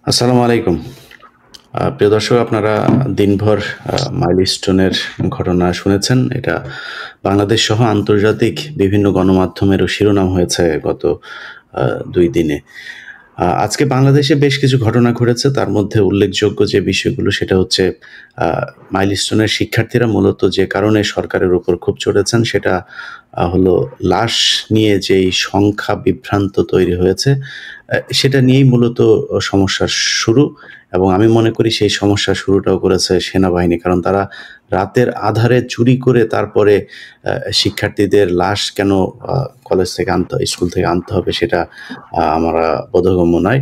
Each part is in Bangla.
আসসালামু আলাইকুম। প্রিয় দর্শক, আপনারা দিনভর মাইলস্টোনের ঘটনা শুনেছেন। এটা বাংলাদেশ সহ আন্তর্জাতিক বিভিন্ন গণমাধ্যমেরও শিরোনাম হয়েছে গত ২ দিনে। আজকে বাংলাদেশে বেশ কিছু ঘটনা ঘটেছে। তার মধ্যে উল্লেখযোগ্য যে বিষয়গুলো সেটা হচ্ছে আ মাইলস্টোনের শিক্ষার্থীরা মূলত যে কারণে সরকারের উপর ক্ষোভ চড়েছেন সেটা হলো লাশ নিয়ে যেই সংখ্যা বিভ্রান্ত তৈরি হয়েছে, সেটা নিয়েই মূলত সমস্যার শুরু। এবং আমি মনে করি সেই সমস্যার শুরুটাও করেছে সেনাবাহিনী। কারণ তারা রাতের আঁধারে চুরি করে তারপরে শিক্ষার্থীদের লাশ কেন আ কলেজ থেকে স্কুল থেকে আনতে হবে সেটা আমার বোধগম্য নয়।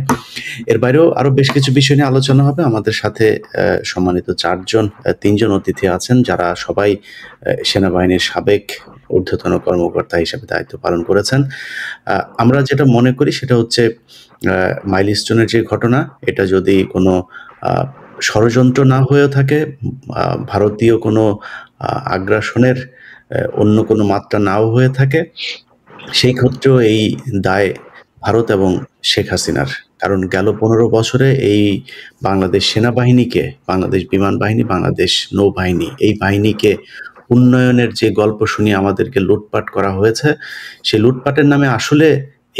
এর বাইরেও আরো বেশ কিছু বিষয় নিয়ে আলোচনা হবে। আমাদের সাথে সম্মানিত ৩ জন অতিথি আছেন যারা সবাই সেনাবাহিনীর সাবেক ঊর্ধ্বতন কর্মকর্তা হিসেবে দায়িত্ব পালন করেছেন। আমরা যেটা মনে করি সেটা হচ্ছে মাইলস্টোনের যে ঘটনা, এটা যদি কোনো আ ষড়যন্ত্র না হয়েও থাকে, ভারতীয় কোনো আগ্রাসনের অন্য কোনো মাত্রা নাও হয়ে থাকে, সেই ক্ষেত্রেও এই দায় ভারত এবং শেখ হাসিনার। কারণ গেল ১৫ বছরে এই বাংলাদেশ সেনাবাহিনীকে, বাংলাদেশ বিমান বাহিনী, বাংলাদেশ নৌবাহিনী, এই বাহিনীকে উন্নয়নের যে গল্প শুনিয়ে আমাদেরকে লুটপাট করা হয়েছে, সেই লুটপাটের নামে আসলে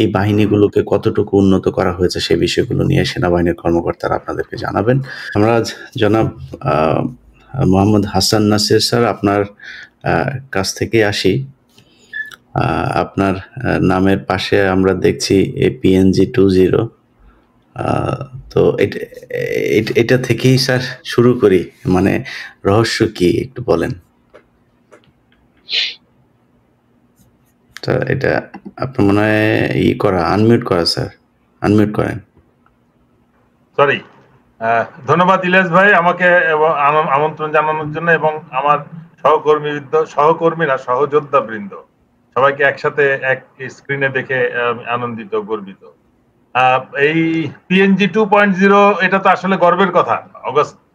এই বাহিনীগুলোকে কতটুকু উন্নত করা হয়েছে সে বিষয়গুলো নিয়ে সেনাবাহিনীর কর্মকর্তারা আপনাদেরকে জানাবেন। আমরা আজ জনাব আ মোহাম্মদ হাসান নাসির স্যার, আপনার কাছ থেকেই আসি। আপনার নামের পাশে আমরা দেখছি PNG 20। আ তো এটা থেকেই স্যার শুরু করি। মানে রহস্য কি একটু বলেন? এটা আপনার মনে হয় আনমিউট করা স্যার। আনমিউট করেন। সরি। ধন্যবাদ ইলিয়াস ভাই আমাকে আমন্ত্রণ জানানোর জন্য, এবং আমার সহকর্মীরা, সহযোদ্ধা বৃন্দ সবাইকে একসাথে এক স্ক্রিনে দেখে আনন্দিত, গর্বিত। এই PNG 2.0 এটা তো আসলে গর্বের কথা।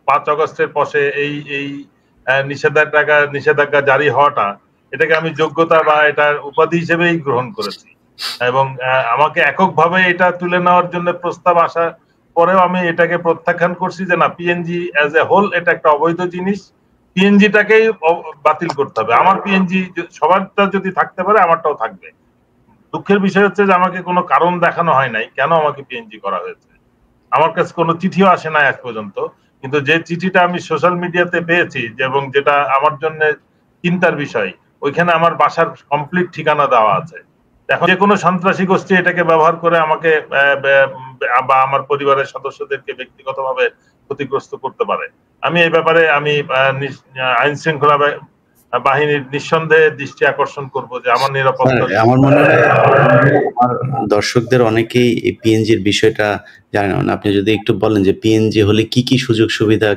5 আগস্টের পরে এই নিষেধাজ্ঞা জারি হওয়াটা, এটাকে আমি যোগ্যতা বা এটার উপাধি হিসেবেই গ্রহণ করেছি। এবং আমাকে এককভাবে এটা তুলে নেওয়ার জন্য প্রস্তাব আসা পরেও আমি এটাকে প্রত্যাখ্যান করছি যে না, পিএনজি অ্যাজ এ হোল এটা একটা অবৈধ জিনিস, পিএনজিটাকেই বাতিল করতে হবে। আমার পিএনজি সবারটা যদি থাকতে পারে আমারটাও থাকবে। দুঃখের বিষয় হচ্ছে যে আমাকে কোনো কারণ দেখানো হয় নাই কেন আমাকে পিএনজি করা হয়েছে। আমার কাছে কোনো চিঠিও আসে না আজ পর্যন্ত, কিন্তু যে চিঠিটা আমি সোশ্যাল মিডিয়াতে পেয়েছি এবং যেটা আমার জন্য চিন্তার বিষয়, ওইখানে আমার বাসার কমপ্লিট ঠিকানা দেওয়া আছে। এখন যে কোনো সন্ত্রাসী গোষ্ঠী এটাকে ব্যবহার করে আমাকে বা আমার পরিবারের সদস্যদেরকে ব্যক্তিগতভাবে ক্ষতিগ্রস্ত করতে পারে। আমি এই ব্যাপারে আইন শৃঙ্খলা বাহিনীর নিঃসন্দেহে দৃষ্টি আকর্ষণ করব যে আমার নিরাপত্তা। আমার মনে হয় আমার দর্শকদের অনেকেই এই পিএনজির বিষয়টা জানে না। আপনি যদি একটু বলেন যে পিএনজি হলে কি কি সুযোগ সুবিধা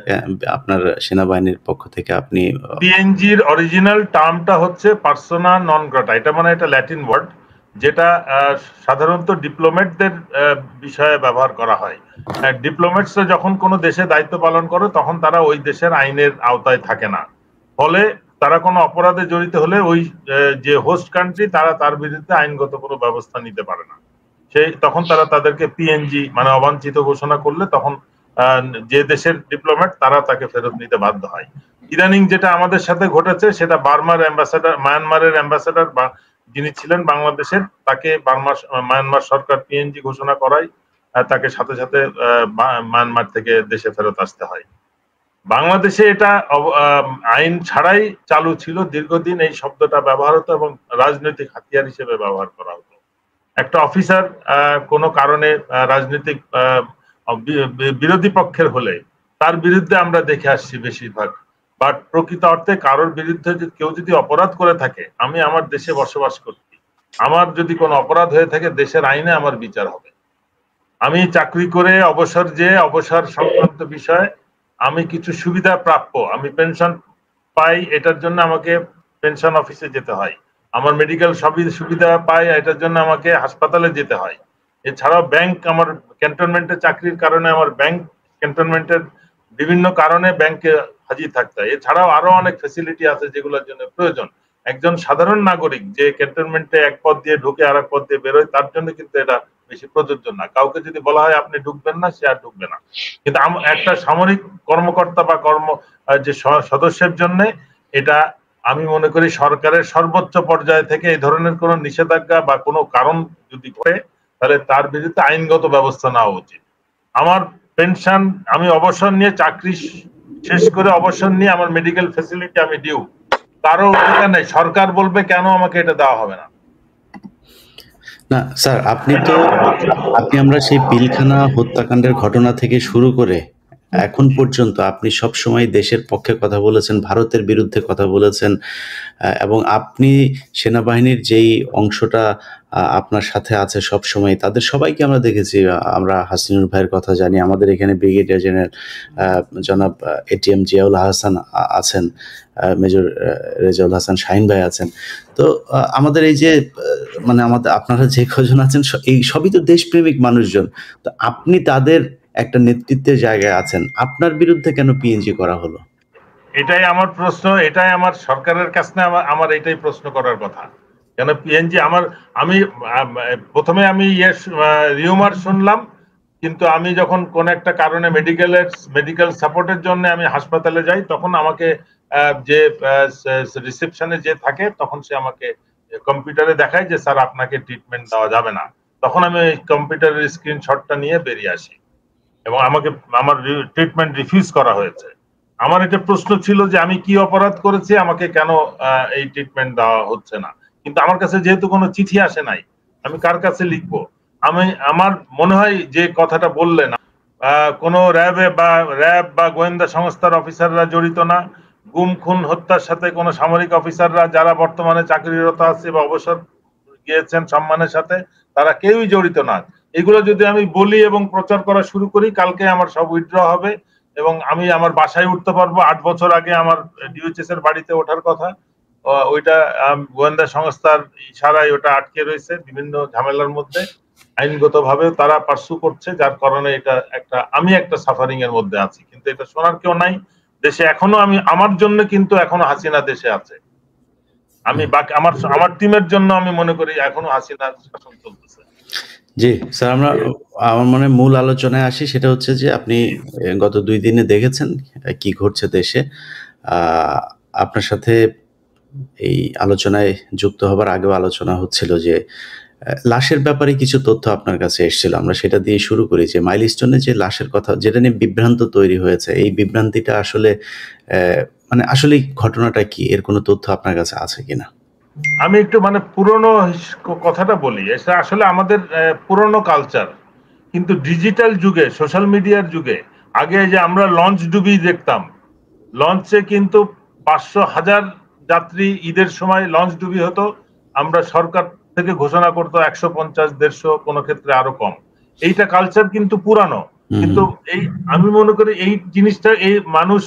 আপনার সেনাবাহিনীর পক্ষ থেকে আপনি। পিএনজির অরিজিনাল টার্মটা হচ্ছে পার্সোনা নন গ্রাটা। এটা মানে এটা ল্যাটিন ওয়ার্ড, যেটা সাধারণত ডিপ্লোমেটদের বিষয়ে ব্যবহার করা হয়। ডিপ্লোমেটসরা যখন কোনো দেশে দায়িত্ব পালন করে তখন তারা ওই দেশের আইনের আওতায় থাকে না, ফলে তারা কোনো অপরাধে জড়িত হলে ওই যে হোস্ট কান্ট্রি তারা তার বিরুদ্ধে আইনগত কোনো ব্যবস্থা নিতে পারে না। তখন তারা তাদেরকে পিএনজি মানে অবাঞ্ছিত ঘোষণা করলে তখন যে দেশের ডিপ্লোমেট তারা তাকে ফেরত নিতে বাধ্য হয়। ইদানিং যেটা আমাদের সাথে ঘটেছে সেটা মায়ানমারের অ্যাম্বাসেডর যিনি ছিলেন বাংলাদেশের, তাকে মায়ানমার সরকার পিএনজি ঘোষণা করায় তাকে সাথে সাথে মায়ানমার থেকে দেশে ফেরত আসতে হয়। বাংলাদেশে এটা আইন ছাড়াই চালু ছিল দীর্ঘদিন। এই শব্দটা ব্যবহার হতো এবং রাজনৈতিক হাতিয়ার হিসেবে ব্যবহার করা হতো। একটা অফিসার কোনো কারণে রাজনৈতিক বিরোধী পক্ষের হলে তার বিরুদ্ধে আমরা দেখে আসছি বেশিরভাগ। বাট প্রকৃত অর্থে কারোর বিরুদ্ধে কেউ যদি অপরাধ করে থাকে, আমি আমার দেশে বসবাস করছি, আমার যদি কোনো অপরাধ হয়ে থাকে দেশের আইনে আমার বিচার হবে। আমি চাকরি করে অবসর সংক্রান্ত বিষয়ে আমি কিছু সুবিধা প্রাপ্য, আমি পেনশন পাই, এটার জন্য আমাকে পেনশন অফিসে যেতে হয়। আমার মেডিকেল সুবিধা পাই, এটার জন্য আমাকে হাসপাতালে যেতে হয়। এছাড়াও ব্যাংক, আমার ক্যান্টনমেন্টে চাকরির কারণে আমার ব্যাংক ক্যান্টনমেন্টের বিভিন্ন কারণে ব্যাংকে হাজির থাকতে হয়। এছাড়াও আরো অনেক ফেসিলিটি আছে যেগুলোর জন্য প্রয়োজন। একজন সাধারণ নাগরিক যে ক্যান্টনমেন্টে এক পথ দিয়ে ঢুকে আর এক পথ দিয়ে বেরোয়, তার জন্য কিন্তু এটা বেশি প্রযোজ্য না। কাউকে যদি বলা হয় আপনি ঢুকবেন না, সে আর ঢুকবে না। কিন্তু একটা সামরিক কর্মকর্তা বা যে সদস্যের জন্য এটা আমি মনে করি সরকারের সর্বোচ্চ পর্যায় থেকে এই ধরনের কোন নিষেধাজ্ঞা বা কোনো কারণ যদি করে, তাহলে তার বিরুদ্ধে আইনগত ব্যবস্থা নেওয়া উচিত। আমার পেনশন, আমি অবসর নিয়ে চাকরি শেষ করে অবসর নিয়ে আমার মেডিকেল ফ্যাসিলিটি আমি ডিউ, কারো অধিকার নেই। সরকার বলবে কেন আমাকে এটা দেওয়া হবে না। না স্যার, আপনি আমরা সেই পিলখানা হত্যাকাণ্ডের ঘটনা থেকে শুরু করে এখন পর্যন্ত আপনি সব সময় দেশের পক্ষে কথা বলেছেন, ভারতের বিরুদ্ধে কথা বলেছেন, এবং আপনি সেনাবাহিনীর যেই অংশটা আপনার সাথে আছে সব সময়, তাদের সবাইকে আমরা দেখেছি। আমরা হাসিনুর ভাইয়ের কথা জানি, আমাদের এখানে ব্রিগেডিয়ার জেনারেল জনাব এটিএম জিয়াউল হাসান আছেন, মেজর রেজাউল হাসান শাহিন ভাই আছেন। তো আমাদের এই যে মানে আপনারা যে কজন আছেন, এই সবই তো দেশপ্রেমিক মানুষজন। তো আপনি তাদের একটা নেতৃত্বের জায়গায় আছেন, আপনার বিরুদ্ধে কেন পিএনজি করা হলো? এটাই আমার প্রশ্ন, এটাই আমার সরকারের কাছে আমার এটাই প্রশ্ন করার কথা। কেন পিএনজি আমি প্রথমে আমি রিউমার শুনলাম, কিন্তু আমি যখন কোন একটা কারণে মেডিকেল সাপোর্টের জন্য আমি হাসপাতালে যাই, তখন আমাকে যে রিসেপশনে যে থাকে, তখন সে আমাকে কম্পিউটারে দেখায় যে স্যার আপনাকে ট্রিটমেন্ট দেওয়া যাবে না। তখন আমি কম্পিউটারের স্ক্রিনশটটা নিয়ে বেরিয়ে আসি এবং আমার ট্রিটমেন্ট রিফিউজ করা হয়েছে। আমার একটা প্রশ্ন ছিল যে আমি কি অপরাধ করেছি, আমাকে কেন এই ট্রিটমেন্ট দেওয়া হচ্ছে না। কিন্তু আমার কাছে যেহেতু কোনো চিঠি আসে নাই, আমি কার কাছে লিখবো? আমার মনে হয় যে কথাটা বললেন, কোন র্যাব বা গোয়েন্দা সংস্থার অফিসাররা জড়িত না, গুম খুন হত্যার সাথে কোন সামরিক অফিসাররা যারা বর্তমানে চাকরিরত আছে বা অবসর গিয়েছেন সম্মানের সাথে, তারা কেউই জড়িত না। এগুলো যদি আমি বলি এবং প্রচার করা শুরু করি, কালকে আমার সব উইথড্র হবে এবং আমি আমার বাসায় উঠতে পারবো। 8 বছর আগে আমার ডিওএইচএস এর বাড়িতে ওঠার কথা, ওইটা গোয়েন্দা সংস্থার ইশারায় ওটা আটকে রয়েছে বিভিন্ন ঝামেলার মধ্যে। আইনগতভাবে তারা পার্সু করছে, যার কারণে এটা আমি একটা সাফারিং এর মধ্যে আছি। কিন্তু এটা শোনার কেউ নাই দেশে এখনো। আমার জন্য কিন্তু এখনো হাসিনা দেশে আছে। আমি বাকি আমার টিমের জন্য আমি মনে করি এখনো হাসিনার শাসন চলতেছে। জি স্যার, আমার মনে মূল আলোচনায় আসি। সেটা হচ্ছে যে আপনি গত 2 দিনে দেখেছেন কি ঘটছে দেশে। আপনার সাথে এই আলোচনায় যুক্ত হবার আগেও আলোচনা হচ্ছিল যে লাশের ব্যাপারে কিছু তথ্য আপনার কাছে এসেছিল। আমরা সেটা দিয়ে শুরু করি যে মাইলস্টোনে যে লাশের কথা, যেটা নিয়ে বিভ্রান্ত তৈরি হয়েছে, এই বিভ্রান্তিটা আসলে মানে আসলেই ঘটনাটা কি, এর কোনো তথ্য আপনার কাছে আছে কিনা? আমি একটু পুরনো কথাটা বলি। এটা আসলে আমাদের পুরনো কালচার, কিন্তু ডিজিটাল যুগে, সোশ্যাল মিডিয়ার যুগে, আগে যে আমরা লঞ্চ ডুবি দেখতাম, লঞ্চে কিন্তু 500,000 যাত্রী ঈদের সময় লঞ্চ ডুবি হতো। আমরা সরকার থেকে ঘোষণা করতো 150, 150, কোনো ক্ষেত্রে আরো কম। এইটা কালচার কিন্তু পুরানো। কিন্তু আমি মনে করি এই জিনিসটা মানুষ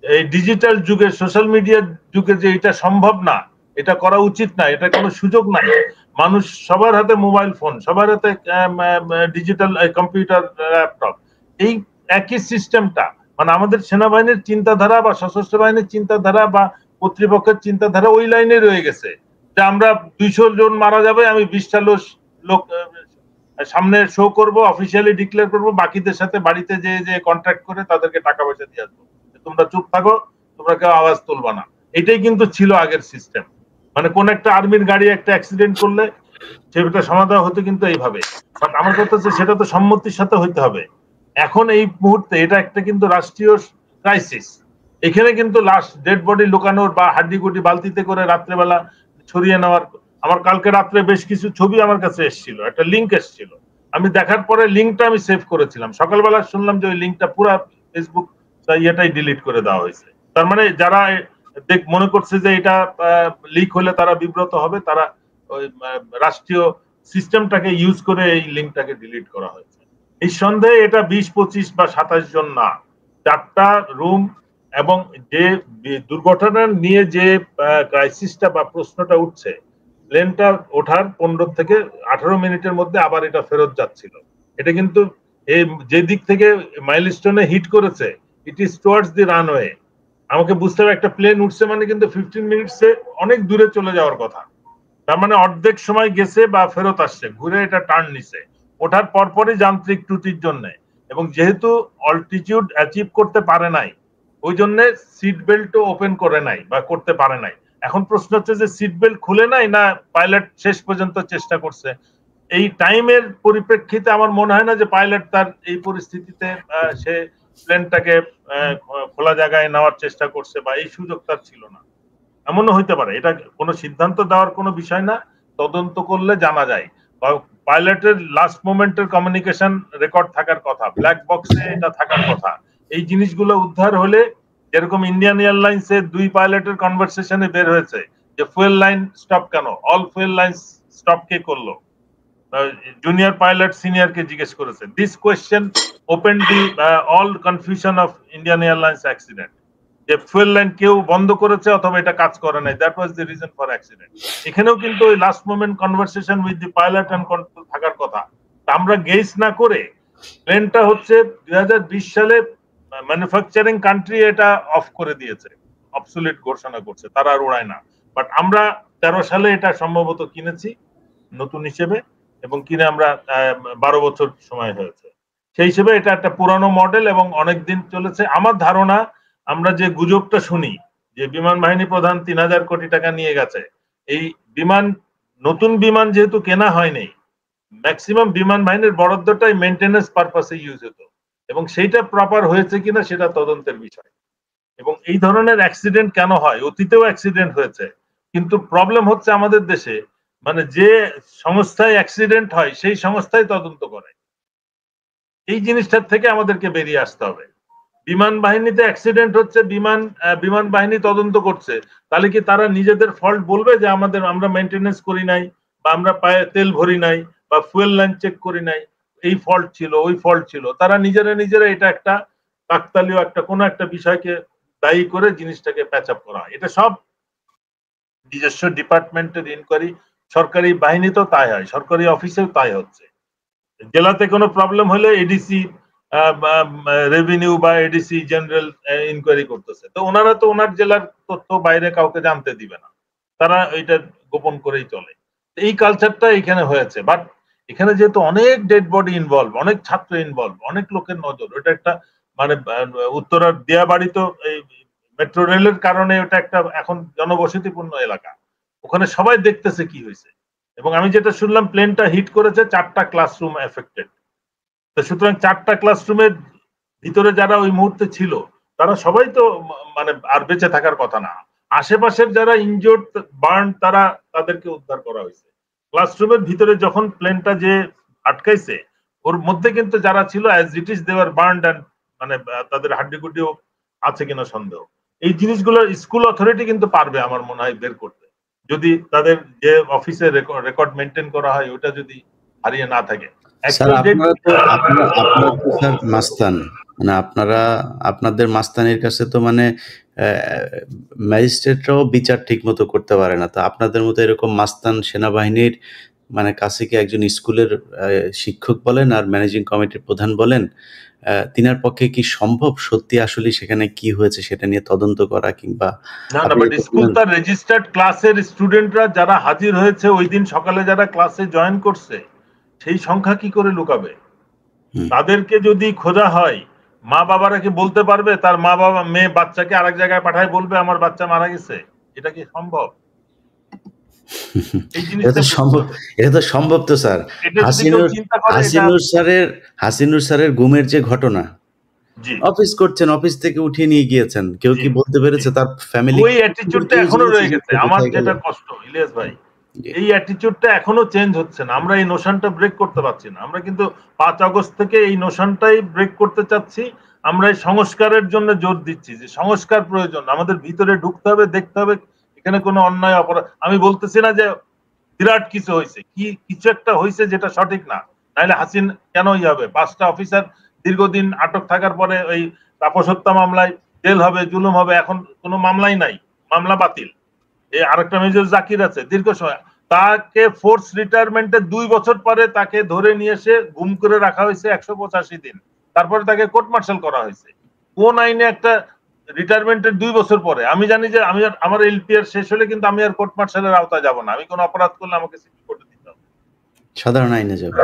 এই ডিজিটাল যুগে, সোশ্যাল মিডিয়ার যুগে যে এটা সম্ভব না, এটা করা উচিত না, এটা কোনো সুযোগ নাই। মানুষ সবার হাতে মোবাইল ফোন, সবার হাতে ডিজিটাল কম্পিউটার, ল্যাপটপ। এই একই সিস্টেমটা আমাদের সেনাবাহিনীর চিন্তাধারা বা সশস্ত্র বাহিনীর চিন্তাধারা বা কর্তৃপক্ষের চিন্তাধারা ওই লাইনে রয়ে গেছে যে আমরা 200 জন মারা যাবে, আমি 20টা লোক সামনে শো করব, অফিসিয়ালি ডিক্লেয়ার করব, বাকিদের সাথে বাড়িতে যে কন্ট্রাক্ট করে তাদেরকে টাকা পয়সা দিয়ে আসবো, তোমরা চুপ থাকো, তোমরা কেউ আওয়াজ তুলবা না। এটাই কিন্তু ছিল আগের সিস্টেম। কোন একটা আর্মির গাড়ি একটা অ্যাক্সিডেন্ট করলে সেটা সমাধান হতো কিন্তু এইভাবে। বাট আমার কথা হচ্ছে সেটা তো সম্মতির সাথে হইতে হবে। এখন এই মুহূর্তে এটা একটা কিন্তু রাষ্ট্রীয় ক্রাইসিস। এখানে কিন্তু লাশ, ডেড বডি লুকানোর বা হাড্ডিগুটি বালতিতে করে রাত্রেবেলা ছড়িয়ে নেওয়ার, আমার কালকে রাত্রে বেশ কিছু ছবি আমার কাছে এসেছিল, একটা লিঙ্ক এসেছিল। আমি দেখার পরে লিঙ্কটা আমি সেভ করেছিলাম। সকালবেলা শুনলাম যে ওই লিঙ্কটা পুরো ফেসবুক ইয়েটাই ডিলিট করে দেওয়া হয়েছে। তার মানে যারা মনে করছে যে এটা লিক হলে তারা বিব্রত হবে, তারা ওই রাষ্ট্রীয় সিস্টেমটাকে ইউজ করে এই লিঙ্কটাকে ডিলিট করা হয়েছে। এই সন্দেহে এটা 20, 25 বা 27 জন না, 4টা রুম। এবং যে দুর্ঘটনা নিয়ে যে ক্রাইসিসটা বা প্রশ্নটা উঠছে, প্লেনটা ওঠার 15 থেকে 18 মিনিটের মধ্যে আবার এটা ফেরত যাচ্ছিল। এটা কিন্তু যে দিক থেকে মাইলস্টোনে হিট করেছে, it is towards the runway. আমাকে বুঝতে হবে একটা প্লেন উঠছে মানে কিন্তু 15 মিনিটসে অনেক দূরে চলে যাওয়ার কথা। তার মানে অর্ধেক সময় গেছে বা ফেরত আসছে, ঘুরে এটা টার্ন নিছে। ওঠার পরপরই যান্ত্রিক ত্রুটির জন্য, এবং যেহেতু অল্টিটিউড অ্যাচিভ করতে পারে নাই ওই জন্য সিট বেল্টও ওপেন করে নাই বা করতে পারে নাই। এখন প্রশ্ন হচ্ছে যে সিট বেল্ট খুলে নাই না পাইলট শেষ পর্যন্ত চেষ্টা করছে। এই টাইমের পরিপ্রেক্ষিতে আমার মনে হয় না যে পাইলট তার এই পরিস্থিতিতে সে প্লেনটাকে খোলা জায়গায় নেওয়ার চেষ্টা করছে, বা এই সুযোগ তার ছিল না। এমনও হইতে পারে, এটা কোনো সিদ্ধান্ত দেওয়ার কোনো বিষয় না, তদন্ত করলে জানা যায়। পাইলটের লাস্ট মোমেন্টের কমিউনিকেশন রেকর্ড থাকার কথা, ব্ল্যাক বক্সে এটা থাকার কথা। এই জিনিসগুলো উদ্ধার হলে, যেরকম ইন্ডিয়ান এয়ারলাইন্সে 2 পাইলটের কনভারসেশনে বের হয়েছে যে ফুয়েল লাইন স্টপ কেন, অল ফুয়েল লাইন স্টপ কে করলো, জুনিয়র পাইলট সিনিয়রকে জিজ্ঞেস করেছে। This question open the all confusion of Indian Airlines accident, যে ফুয়েল লাইন কেউ বন্ধ করেছে অথবা এটা কাজ করে নাই, that was the reason for accident. এখানেও কিন্তু ওই last moment conversation with the pilot and control থাকার কথা। আমরা গেস না করে, প্লেনটা হচ্ছে 2020 সালে ম্যানুফ্যাকচারিং কান্ট্রি এটা অফ করে দিয়েছে, অবসোলিট ঘোষণা করছে, তারা আর উড়ায় না। বাট আমরা 13 সালে এটা সম্ভবত কিনেছি নতুন হিসেবে, এবং কিনে আমরা 12 বছর সময় হয়েছে। সেই হিসেবে এটা একটা পুরানো মডেল এবং অনেকদিন চলেছে। আমার ধারণা, আমরা যে গুজবটা শুনি যে বিমান বাহিনী প্রধান 3000 কোটি টাকা নিয়ে গেছে, এই বিমান, নতুন বিমান যেহেতু কেনা হয়নি, ম্যাক্সিমাম বিমান বাহিনীর বরাদ্দটাই মেইনটেনেন্স পারপাসে ইউজ হতো, এবং সেইটা প্রপার হয়েছে কিনা সেটা তদন্তের বিষয়। এবং এই ধরনের অ্যাক্সিডেন্ট কেন হয়, অতীতেও অ্যাক্সিডেন্ট হয়েছে, কিন্তু প্রবলেম হচ্ছে আমাদের দেশে, মানে যে সংস্থায় অ্যাক্সিডেন্ট হয় সেই সংস্থায় তদন্ত করে। এই জিনিসটার থেকে আমাদেরকে বেরিয়ে আসতে হবে। বিমান বাহিনীতে অ্যাক্সিডেন্ট হচ্ছে, বিমান বাহিনী তদন্ত করছে, তাহলে কি তারা নিজেদের ফল্ট বলবে যে আমরা মেইনটেনেন্স করি নাই, বা আমরা পায়ে তেল ভরি নাই, বা ফুয়েল লাইন চেক করি নাই, এই ফল্ট ছিল, ওই ফল্ট ছিল? তারা নিজেরা এটা একটা কাকতালীয় একটা কোনো একটা বিষয়কে দায়ী করে জিনিসটাকে প্যাচ আপ করা হয়। এটা সব নিজস্ব ডিপার্টমেন্টের ইনকোয়ারি, সরকারি বাহিনীতেও তাই হয়, সরকারি অফিসেও তাই হচ্ছে। জেলাতে কোনো প্রবলেম হলে এডিসি রেভিনিউ বা এডিসি জেনারেল ইনকোয়ারি করতেছে, তো ওনারা তো ওনার জেলার তথ্য বাইরে কাউকে জানতে দিবে না, তারা এটা গোপন করেই চলে। এই কালচারটা এখানে হয়েছে। বাট এখানে যেহেতু অনেক ডেড বডি ইনভলভ, অনেক ছাত্র ইনভলভ, অনেক লোকের নজর, ওটা একটা মানে উত্তরার দিয়াবাড়ি তো এই মেট্রো রেলের কারণে ওটা একটা এখন জনবসতিপূর্ণ এলাকা, ওখানে সবাই দেখতেছে কি হয়েছে। এবং আমি যেটা শুনলাম, প্লেনটা হিট করেছে 4টা ক্লাসরুম এফেক্টেড। তো সুতরাং 4টা ক্লাসরুমের ভিতরে যারা ওই মুহূর্তে ছিল, তারা সবাই তো মানে আর বেঁচে থাকার কথা না। আশেপাশের যারা ইনজোর্ড, বার্ন, তাদেরকে উদ্ধার করা হয়েছে। ক্লাসরুমের ভিতরে যখন প্লেনটা যে আটকাইছে, ওর মধ্যে কিন্তু যারা ছিল as it is they were burned, and মানে তাদের হাড্ডিগুড্ডিও আছে কিনা সন্দেহ। এই জিনিসগুলো স্কুল অথরিটি কিন্তু পারবে আমার মনে হয় বের করতে, যদি তাদের যে অফিসে রেকর্ড মেনটেন করা হয় ওটা যদি হারিয়ে না থাকে। স্যার আপনারা তো স্যার মাস্তান, মানে আপনাদের মাস্তানির কাছে তো মানে ম্যাজিস্ট্রেটরাও বিচার ঠিক মতো করতে পারে না, তো আপনাদের মতো এরকম মাস্তান সেনাবাহিনীর মানে কাছে কি একজন স্কুলের শিক্ষক বলেন আর ম্যানেজিং কমিটির প্রধান বলেন, তিনার পক্ষে কি সম্ভব সত্যি আসলে সেখানে কি হয়েছে সেটা নিয়ে তদন্ত করা? কিংবা না, বাট স্কুল তার রেজিস্টার্ড ক্লাসের স্টুডেন্টরা যারা হাজির হয়েছে ওই দিন সকালে, যারা ক্লাসে জয়েন করছে, সেই সংখ্যা কি করে লুকাবে? তাদেরকে যদি খোঁজা হয়, মা বাবারা কি বলতে পারবে তার মা বাবা মেয়ে বাচ্চাকে আরেক জায়গায় পাঠায় বলবে আমার বাচ্চা মারা গেছে? এটা কি সম্ভব? এটা তো সম্ভব তো স্যার। হাসিনুর স্যারের গুমের যে ঘটনা, অফিস করছেন, অফিস থেকে উঠিয়ে নিয়ে গিয়েছেন, কেউ কি বলতে পেরেছে তার ফ্যামিলি? ওই অ্যাটিটিউডটা এখনো রয়ে গেছে। আমার যেটা কষ্ট ইলিয়াস ভাই, এই অ্যাটিটিউডটা এখনো চেঞ্জ হচ্ছে না। আমরা এই নোশনটা ব্রেক করতে পারছি না। আমরা কিন্তু 5 আগস্ট থেকে এই নোশনটাই ব্রেক করতে চাচ্ছি। আমরা এই সংস্কারের জন্য জোর দিচ্ছি যে সংস্কার প্রয়োজন, আমাদের ভিতরে ঢুকতে হবে, দেখতে হবে এখানে কোনো অন্যায় অপরাধ। আমি বলতেছি না যে বিরাট কিছু হয়েছে, কিছু একটা হয়েছে যেটা সঠিক না, নাহলে হাসিন কেন হবে? 5টা অফিসার দীর্ঘদিন আটক থাকার পরে ওই তাপস হত্যা মামলায় জেল হবে, জুলুম হবে, এখন কোনো মামলাই নাই, মামলা বাতিল। এই আরেকটা মেজর জাকির আছে, দীর্ঘ সময় তাকে ফোর্স রিটায়ারমেন্টে 2 বছর পরে তাকে ধরে নিয়ে এসে গুম করে রাখা হয়েছে 185 দিন, তারপরে তাকে কোর্ট মার্শাল করা হয়েছে। কোন আইনে একটা রিটায়ারমেন্টের 2 বছর পরে? আমি জানি যে আমার এলপিআর শেষ হলে কিন্তু আমি আর কোর্ট মার্শালের আওতায় যাব না, আমি কোনো অপরাধ করলে আমাকে সিভিল কোর্টে দিতে হবে। সাধারণ আইনে যাবে।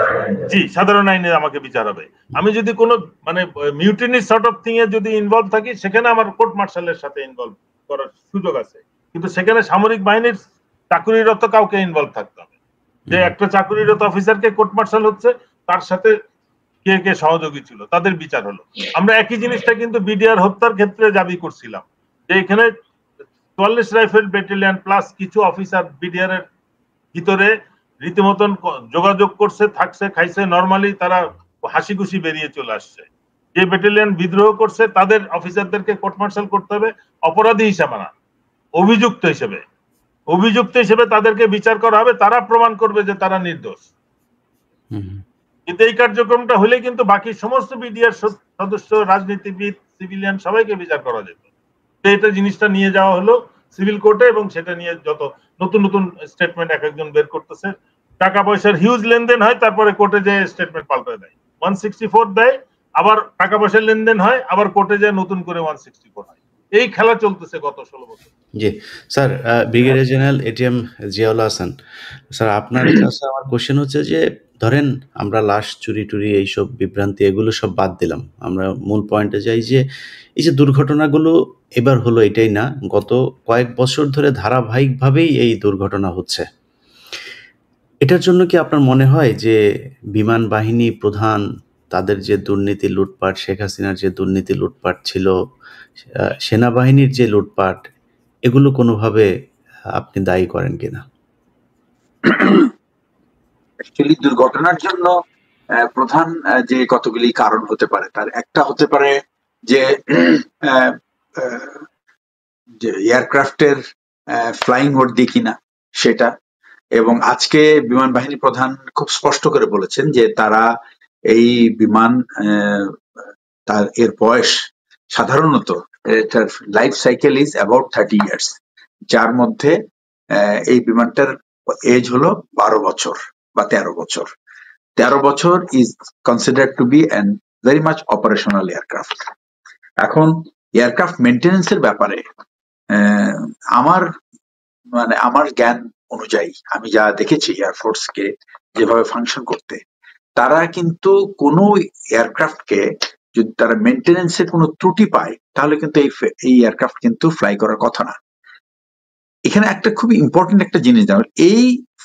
জি, সাধারণ আইনে আমাকে বিচার হবে। আমি যদি কোনো মানে মিউটিনি সর্ট অফ থিং এ যদি ইনভলভ থাকি, সেখানে আমার কোর্ট মার্শালের সাথে ইনভলভ করার সুযোগ আছে, কিন্তু সেখানে সামরিক বাহিনীর চাকুরিরত কাউকে ইনভলভ থাকতে হবে। যে একটা চাকুরিরত অফিসারকে কোর্ট মার্শাল হচ্ছে, তার সাথে কে কে সহযোগী ছিল তাদের বিচার হলো। আমরা একই জিনিসটা কিন্তু বিডিআর হত্যার ক্ষেত্রে দাবি করছিলাম, যে এখানে 44 রাইফেল ব্যাটালিয়ন প্লাস কিছু অফিসার বিডিআর এর ভিতরে রীতিমতন যোগাযোগ করছে, থাকছে, খাইছে, নরমালি তারা হাসি খুশি বেরিয়ে চলে আসছে। যে ব্যাটালিয়ন বিদ্রোহ করছে তাদের অফিসারদেরকে কোর্ট মার্শাল করতে হবে অপরাধী হিসাবে না, অভিযুক্ত হিসেবে। অভিযুক্ত হিসেবে তাদেরকে বিচার করা হবে, তারা প্রমাণ করবে যে তারা নির্দোষ। কিন্তু এই কার্যক্রমটা হলে কিন্তু বাকি সমস্ত বিডিআর সদস্য, রাজনীতিবিদ, সিভিলিয়ান সবাইকে বিচার করা যেত। তো এটা জিনিসটা নিয়ে যাওয়া হলো সিভিল কোর্টে, এবং সেটা নিয়ে যত নতুন নতুন স্টেটমেন্ট এক একজন বের করতেছে। টাকা পয়সার হিউজ লেনদেন হয়, তারপরে কোর্টে যে স্টেটমেন্ট পাল্টে দেয়, 164 দেয়, আবার টাকা পয়সার লেনদেন হয়, আবার কোর্টে যায় নতুন করে 164 হয়। এই খেলা চলতেছে গত 16 বছর। জি sir, brigadier general ATM Ziaul Hasan sir, আপনার কাছে আমার কোশ্চেন হচ্ছে যে ধরেন আমরা লাশ চুরি টুরি এইসব বিভ্রান্তি এগুলো সব বাদ দিলাম, আমরা মূল পয়েন্টে যাই যে এই যে দুর্ঘটনাগুলো এবার হলো এটাই না, গত কয়েক বছর ধরে ধারাবাহিকভাবেই এই দুর্ঘটনা হচ্ছে। এটার জন্য কি আপনার মনে হয় যে বিমান বাহিনী প্রধান তাদের যে দুর্নীতি লুটপাট, শেখ হাসিনার যে দুর্নীতি লুটপাট ছিল, সেনাবাহিনীর যে লুটপাট, এগুলো কোনোভাবে আপনি দায়ী করেন কিনা? অ্যাকচুয়ালি দুর্ঘটনার জন্য প্রধান যে কতগুলি কারণ হতে পারে, তার একটা হতে পারে যে এয়ারক্রাফটের ফ্লাইং মোড দিয়ে কিনা সেটা। এবং আজকে বিমান বাহিনী প্রধান খুব স্পষ্ট করে বলেছেন যে তারা এই বিমান তার এর বয়স সাধারণত এটার life cycle is about 30 years, যার মধ্যে এই বিমানটার এজ হলো 12 বছর বা 13 বছর। 13 বছর is considered two be an very much operational aircraft. এখন এয়ারক্রাফট মেনটেন্যান্সের ব্যাপারে আমার জ্ঞান অনুযায়ী আমি যা দেখেছি এয়ারফোর্সকে যেভাবে ফাংশন করতে, তারা কিন্তু কোনো এয়ারক্রাফটকে যদি তারা মেনটেন্যান্সে কোনো ত্রুটি পায়, তাহলে কিন্তু এই এয়ারক্রাফট কিন্তু ফ্লাই করার কথা না। এখানে একটা খুব ইম্পর্টেন্ট একটা জিনিস দেওয়া, এই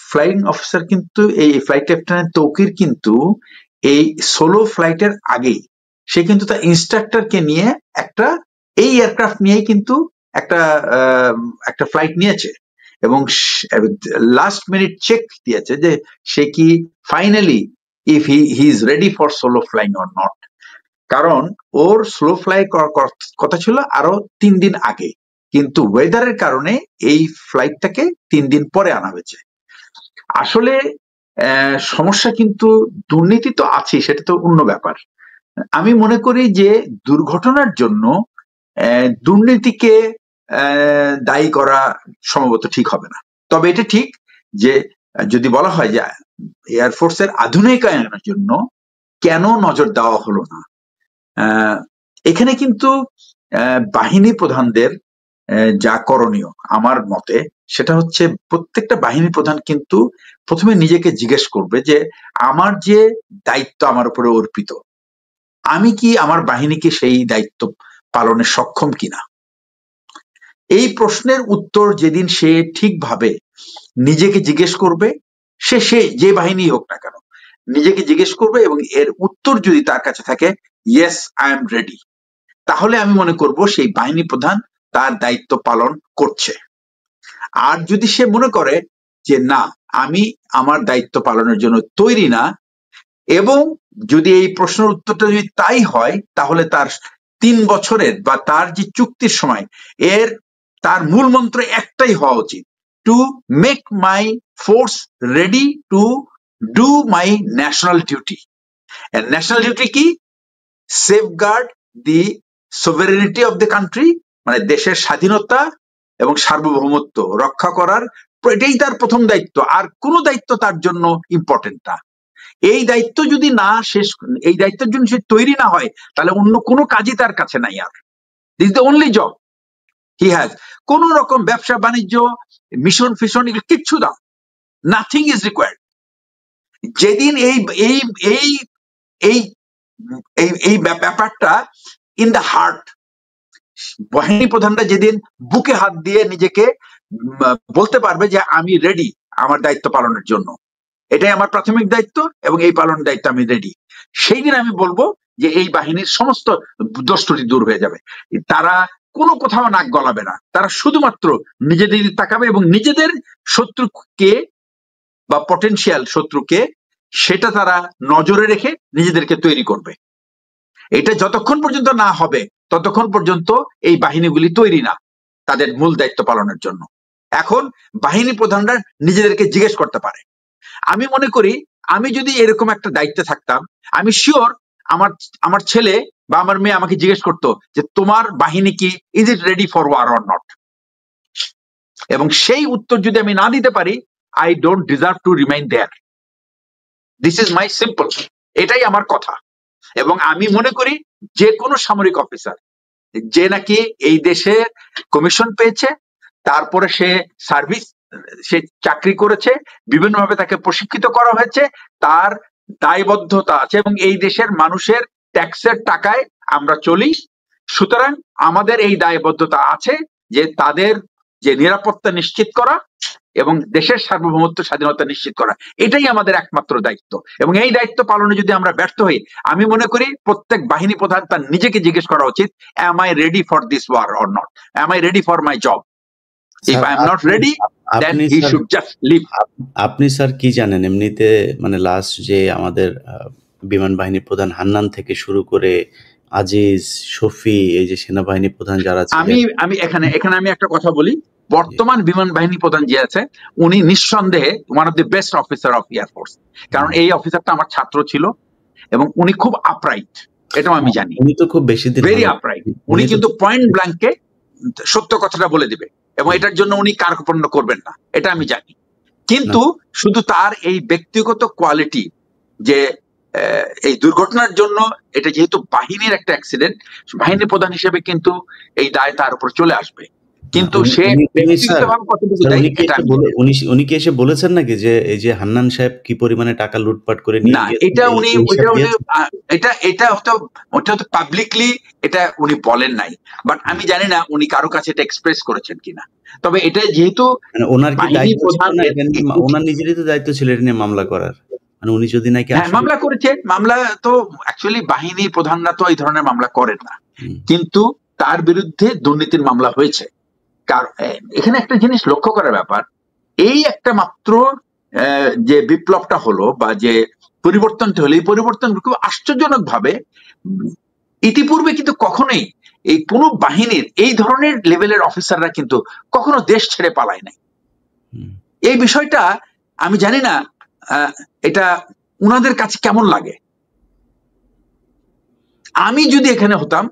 ফ্লাইং অফিসার কিন্তু এই ফ্লাইট লেফটেন্যান্ট তৌকির কিন্তু এই সোলো ফ্লাইটের আগেই সে কিন্তু তার ইনস্ট্রাক্টরকে নিয়ে এই এয়ারক্রাফট নিয়েই কিন্তু একটা ফ্লাইট নিয়েছে, এবং লাস্ট মিনিট চেক দিয়েছে যে সে কি finally if he is ready for solo flying or not. কারণ ওর স্লো ফ্লাই করার কথা ছিল আরো 3 দিন আগে, কিন্তু ওয়েদারের কারণে এই ফ্লাইটটাকে 3 দিন পরে আনা হয়েছে। আসলে সমস্যা কিন্তু দুর্নীতি তো আছে, সেটা তো অন্য ব্যাপার। আমি মনে করি যে দুর্ঘটনার জন্য দুর্নীতিকে দায়ী করা সম্ভবত ঠিক হবে না। তবে এটা ঠিক যে যদি বলা হয় যে এয়ারফোর্সের আধুনিকায়নের জন্য কেন নজর দেওয়া হলো না, এখানে কিন্তু বাহিনী প্রধানদের যা করণীয় আমার মতে সেটা হচ্ছে প্রত্যেকটা বাহিনী প্রধান কিন্তু প্রথমে নিজেকে জিজ্ঞেস করবে যে আমার যে দায়িত্ব আমার উপরে অর্পিত, আমি কি আমার বাহিনীকে সেই দায়িত্ব পালনে সক্ষম কিনা। এই প্রশ্নের উত্তর যেদিন সে ঠিকভাবে নিজেকে জিজ্ঞেস করবে, সে যে বাহিনী হোক না কেন নিজেকে জিজ্ঞেস করবে, এবং এর উত্তর যদি তার কাছে থাকে ইয়েস আই এম রেডি, তাহলে আমি মনে করব সেই বাহিনী প্রধান তার দায়িত্ব পালন করছে। আর যদি সে মনে করে যে না, আমি আমার দায়িত্ব পালনের জন্য তৈরি না, এবং যদি এই প্রশ্নের উত্তরটা যদি তাই হয়, তাহলে তার 3 বছরের বা তার যে চুক্তির সময় তার মূল মন্ত্র একটাই হওয়া উচিত, to make my force ready to do my national duty. National duty কি? Safeguard the sovereignty of the country, মানে দেশের স্বাধীনতা এবং সার্বভৌমত্ব রক্ষা করার, এটাই তার প্রথম দায়িত্ব। আর কোনো দায়িত্ব তার জন্য ইম্পর্টেন্ট না। এই দায়িত্ব যদি এই দায়িত্বের জন্য সে তৈরি না হয়, তাহলে অন্য কোনো কাজই তার কাছে নাই। আর this is the only job he has. কোন রকম ব্যবসা বাণিজ্য, মিশন ফিশন, এগুলো কিচ্ছু না, নাথিং ইজ রিকোয়ার্ড। যেদিন এই এই এই এই এই ব্যাপারটা ইন দ্য হার্ট, বাহিনী প্রধানরা যেদিন বুকে হাত দিয়ে নিজেকে বলতে পারবে যে আমি রেডি আমার দায়িত্ব পালনের জন্য, এটাই আমার প্রাথমিক দায়িত্ব এবং এই পালনের দায়িত্ব আমি রেডি, সেই দিন আমি বলবো যে এই বাহিনীর সমস্ত দোষ ত্রুটি দূর হয়ে যাবে। তারা কোনো কোথাও নাক গলাবে না, তারা শুধুমাত্র নিজেদের তাকাবে এবং নিজেদের শত্রুকে বা পটেনশিয়াল শত্রুকে সেটা তারা নজরে রেখে নিজেদেরকে তৈরি করবে। এটা যতক্ষণ পর্যন্ত না হবে ততক্ষণ পর্যন্ত এই বাহিনীগুলি তৈরি না তাদের মূল দায়িত্ব পালনের জন্য। এখন বাহিনী প্রধানরা নিজেদেরকে জিজ্ঞেস করতে পারে। আমি মনে করি আমি যদি এরকম একটা দায়িত্বে থাকতাম, আমি শিওর আমার ছেলে বা আমার মেয়ে আমাকে জিজ্ঞেস করতো যে তোমার বাহিনী কি, is it ready for war or not, এবং সেই উত্তর যদি আমি না দিতে পারি, I don't deserve to remain there. This is my simple, এটাই আমার কথা। এবং আমি মনে করি যে কোনো সামরিক অফিসার যে নাকি এই দেশে কমিশন পেয়েছে, তারপরে সে চাকরি করেছে, বিভিন্নভাবে তাকে প্রশিক্ষিত করা হয়েছে, তার দায়বদ্ধতা আছে এবং এই দেশের মানুষের ট্যাক্সের টাকায় আমরা চলি। সুতরাং আমাদের এই দায়বদ্ধতা আছে যে তাদের যে নিরাপত্তা নিশ্চিত করা এবং দেশের সার্বভৌমত্ব স্বাধীনতা নিশ্চিত করা, এটাই আমাদের একমাত্র দায়িত্ব। এবং এই দায়িত্ব পালনে যদি আমরা ব্যর্থ হই, আমি মনে করি প্রত্যেক বাহিনী প্রধান তার নিজেকে জিজ্ঞেস করা উচিত, am I ready for this war or not? Am I ready for my job? If I am not ready, then he should just leave. আপনি স্যার কি জানেন এমনিতে, মানে লাস্ট যে আমাদের বিমান বাহিনী প্রধান হান্নান থেকে শুরু করে আজিজ, শফি, এই যে সেনাবাহিনী প্রধান যারা আমি এখানে আমি একটা কথা বলি, বর্তমান বিমান বাহিনী প্রধান যে আছে উনি নিঃসন্দেহে one of the best officer of air force, কারণ এই অফিসারটা আমার ছাত্র ছিল এবং উনি খুব আপরাইট, এটাও আমি জানি। উনি তো খুব বেশি দিন ভেরি আপরাইট, উনি কিন্তু পয়েন্ট ব্ল্যাঙ্কে সত্য কথাটা বলে দিবে এবং এটার জন্য উনি কার্পণ্য করবেন না, এটা আমি জানি। কিন্তু শুধু তার এই ব্যক্তিগত কোয়ালিটি যে এই দুর্ঘটনার জন্য, এটা যেহেতু বাহিনীর একটা অ্যাক্সিডেন্ট, বাহিনী প্রধান হিসেবে কিন্তু এই দায় তার উপর চলে আসবে। কিন্তু সে উনি কি এসে বলেছেন নাকি যে এই যে হান্নান সাহেব কি পরিমাণে টাকা লুটপাট করে নিয়ে না, এটা উনি ওটা তো পাবলিকলি এটা উনি বলেন নাই, বাট আমি জানি না উনি কারো কাছে এটা এক্সপ্রেস করেছেন কিনা। তবে এটা যেহেতু ওনার কি দায়িত্ব ছিল না, ওনার নিজেরই তো দায়িত্ব ছিল এটা নিয়ে মামলা করার, মানে উনি যদি নাকি মামলা করেছেন, মামলা তো অ্যাকচুয়ালি বাহিনী প্রধানরা তো এই ধরনের মামলা করেন না, কিন্তু তার বিরুদ্ধে দুর্নীতির মামলা হয়েছে। কারণ এখানে একটা জিনিস লক্ষ্য করার ব্যাপার, এই একটা মাত্র যে বিপ্লবটা হলো বা যে পরিবর্তনটা হলো, এই পরিবর্তন খুব আশ্চর্যজনক ভাবে ইতিপূর্বে কিন্তু কখনোই এই কোনো বাহিনীর এই ধরনের লেভেলের অফিসাররা কিন্তু কখনো দেশ ছেড়ে পালায় নাই। এই বিষয়টা আমি জানি না এটা উনাদের কাছে কেমন লাগে। আমি যদি এখানে হতাম,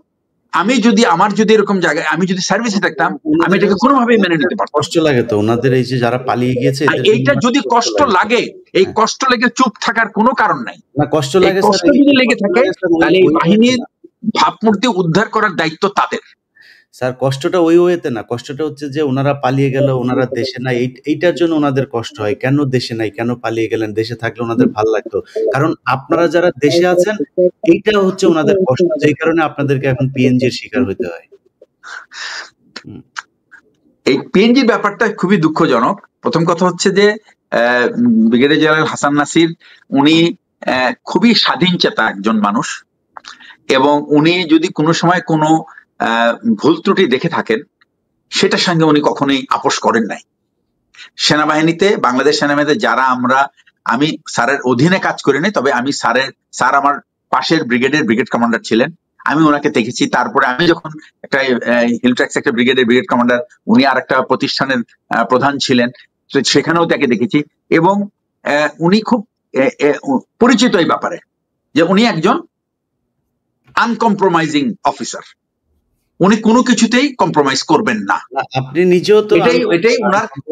আমার যদি এরকম জায়গায় আমি যদি সার্ভিসে থাকতাম, আমি এটাকে কোনোভাবেই মেনে নিতে পারতাম। কষ্ট লাগে তো ওনাদের, এই যে যারা পালিয়ে গিয়েছে, এইটা যদি কষ্ট লাগে, এই কষ্ট লেগে চুপ থাকার কোনো কারণ নাই। না, কষ্ট লাগে, কষ্ট যদি লেগে থাকে তাহলে এই বাহিনীর ভাবমূর্তি উদ্ধার করার দায়িত্ব তাদের। স্যার কষ্টটা ওই ওয়েতে না, কষ্টটা হচ্ছে যে ওনারা পালিয়ে গেল, ওনারা দেশে নাই, এইটার জন্য ওনাদের কষ্ট হয়। কেন দেশে নাই, কেন পালিয়ে গেলেন, দেশে থাকলে ওনাদের ভালো লাগতো। কারণ আপনারা যারা দেশে আছেন, এইটা হচ্ছে ওনাদের কষ্ট, যেই কারণে আপনাদেরকে এখন পিএনজির শিকার হতে হয়। এই পিএনজির ব্যাপারটা খুবই দুঃখজনক। প্রথম কথা হচ্ছে যে ব্রিগেডিয়ার জেনারেল হাসান নাসির উনি খুবই স্বাধীন চেতা একজন মানুষ, এবং উনি যদি কোনো সময় কোনো ভুল ত্রুটি দেখে থাকেন, সেটার সঙ্গে উনি কখনোই আপোষ করেন নাই। সেনাবাহিনীতে, বাংলাদেশ সেনাবাহিনীতে যারা আমি স্যারের অধীনে কাজ করি নাই, তবে আমি স্যার আমার পাশের ব্রিগেড কমান্ডার ছিলেন, আমি ওনাকে দেখেছি। তারপরে আমি যখন একটা হিলট্র্যাক্স একটা ব্রিগেড কমান্ডার, উনি আর একটা প্রতিষ্ঠানের প্রধান ছিলেন, তো সেখানেও তাকে দেখেছি। এবং উনি খুব পরিচিত এই ব্যাপারে যে উনি একজন আনকম্প্রোমাইজিং অফিসার, উনি কোনো কিছুতেই কম্প্রোমাইজ করবেন না। আপনি নিজেও তো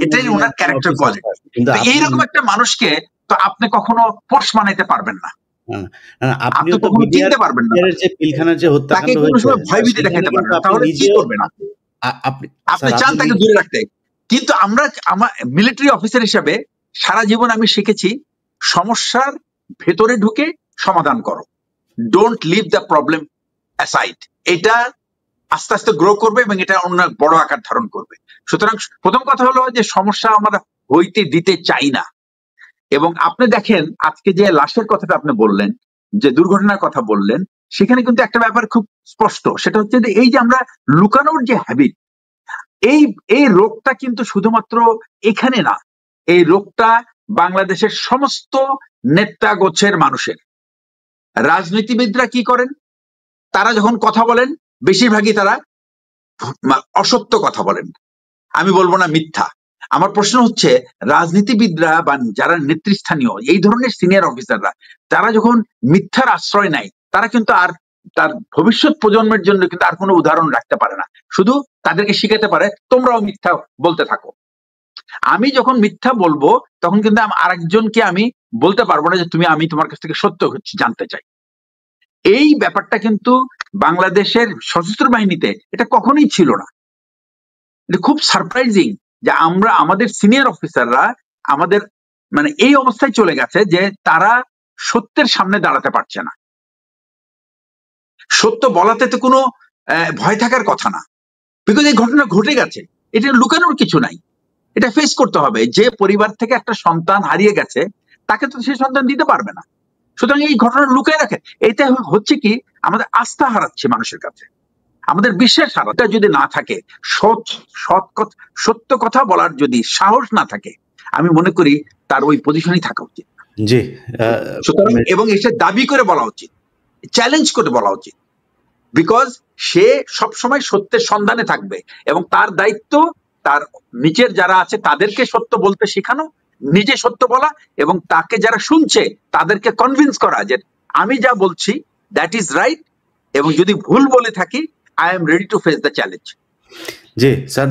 এটাই ওনার ক্যারেক্টার কোয়ালিটি। এইরকম একটা মানুষকে তো আপনি কখনো পোষ মানাইতে পারবেন না, আপনি কখনো চিনতে পারবেন না, তাকে কোনো সময় ভয়ভীতি দেখাতে পারবেন না। তাহলে কি করবেন আপনি চান তাকে দূরে রাখতে। কিন্তু আমার মিলিটারি অফিসার হিসাবে সারা জীবন আমি শিখেছি সমস্যার ভেতরে ঢুকে সমাধান করো, don't leave the problem aside. এটা আস্তে আস্তে গ্রো করবে এবং এটা অন্য বড় আকার ধারণ করবে। সুতরাং প্রথম কথা হলো যে সমস্যা আমরা হইতে দিতে চাই না। এবং আপনি দেখেন আজকে যে লাশের কথাটা আপনি বললেন, যে দুর্ঘটনার কথা বললেন, সেখানে কিন্তু একটা ব্যাপার খুব স্পষ্ট, সেটা হচ্ছে যে এই যে আমরা লুকানোর যে হ্যাবিট, এই রোগটা কিন্তু শুধুমাত্র এখানে না, এই রোগটা বাংলাদেশের সমস্ত নেতা গোছের মানুষের। রাজনীতিবিদরা কি করেন, তারা যখন কথা বলেন বেশিরভাগই তারা অসত্য কথা বলেন, আমি বলবো না মিথ্যা। আমার প্রশ্ন হচ্ছে রাজনীতিবিদরা বা যারা নেতৃস্থানীয় এই ধরনের সিনিয়র অফিসাররা, তারা যখন মিথ্যার আশ্রয় নেয়, তারা কিন্তু আর তার ভবিষ্যৎ প্রজন্মের জন্য কিন্তু আর কোনো উদাহরণ রাখতে পারে না, শুধু তাদেরকে শিখাতে পারে তোমরাও মিথ্যা বলতে থাকো। আমি যখন মিথ্যা বলবো তখন কিন্তু আরেকজনকে আমি বলতে পারবো না যে আমি তোমার কাছ থেকে সত্য জানতে চাই। এই ব্যাপারটা কিন্তু বাংলাদেশের সশস্ত্র বাহিনীতে এটা কখনোই ছিল না। এটা খুব সারপ্রাইজিং যে আমরা আমাদের সিনিয়র অফিসাররা আমাদের মানে এই অবস্থায় চলে গেছে যে তারা সত্যের সামনে দাঁড়াতে পারছে না। সত্য বলাতে তো কোনো ভয় থাকার কথা না, বিকজ এই ঘটনা ঘটে গেছে, এটা লুকানোর কিছু নাই, এটা ফেস করতে হবে। যে পরিবার থেকে একটা সন্তান হারিয়ে গেছে তাকে তো সেই সন্তান দিতে পারবে না, সুতরাং এই ঘটনা লুকিয়ে রাখে। এটা হচ্ছে কি আমাদের আস্থা হারাচ্ছে মানুষের কাছে, আমাদের বিশ্বাস হারাটা যদি না থাকে, সত্য কথা বলার যদি সাহস না থাকে, আমি মনে করি তার ওই পজিশনেই থাকা উচিত। জি, সুতরাং এবং এসে দাবি করে বলা উচিত, চ্যালেঞ্জ করে বলা উচিত, বিকজ সে সবসময় সত্যের সন্ধানে থাকবে এবং তার দায়িত্ব তার নিচের যারা আছে তাদেরকে সত্য বলতে শেখানো, নিজে সত্য বলা এবং তাকে যারা শুনছে তাদেরকে কনভিন্স করা যে আমি যা বলছি দ্যাট ইজ রাইট, এবং যদি ভুল বলে থাকি I am ready to face the challenge. জি sir,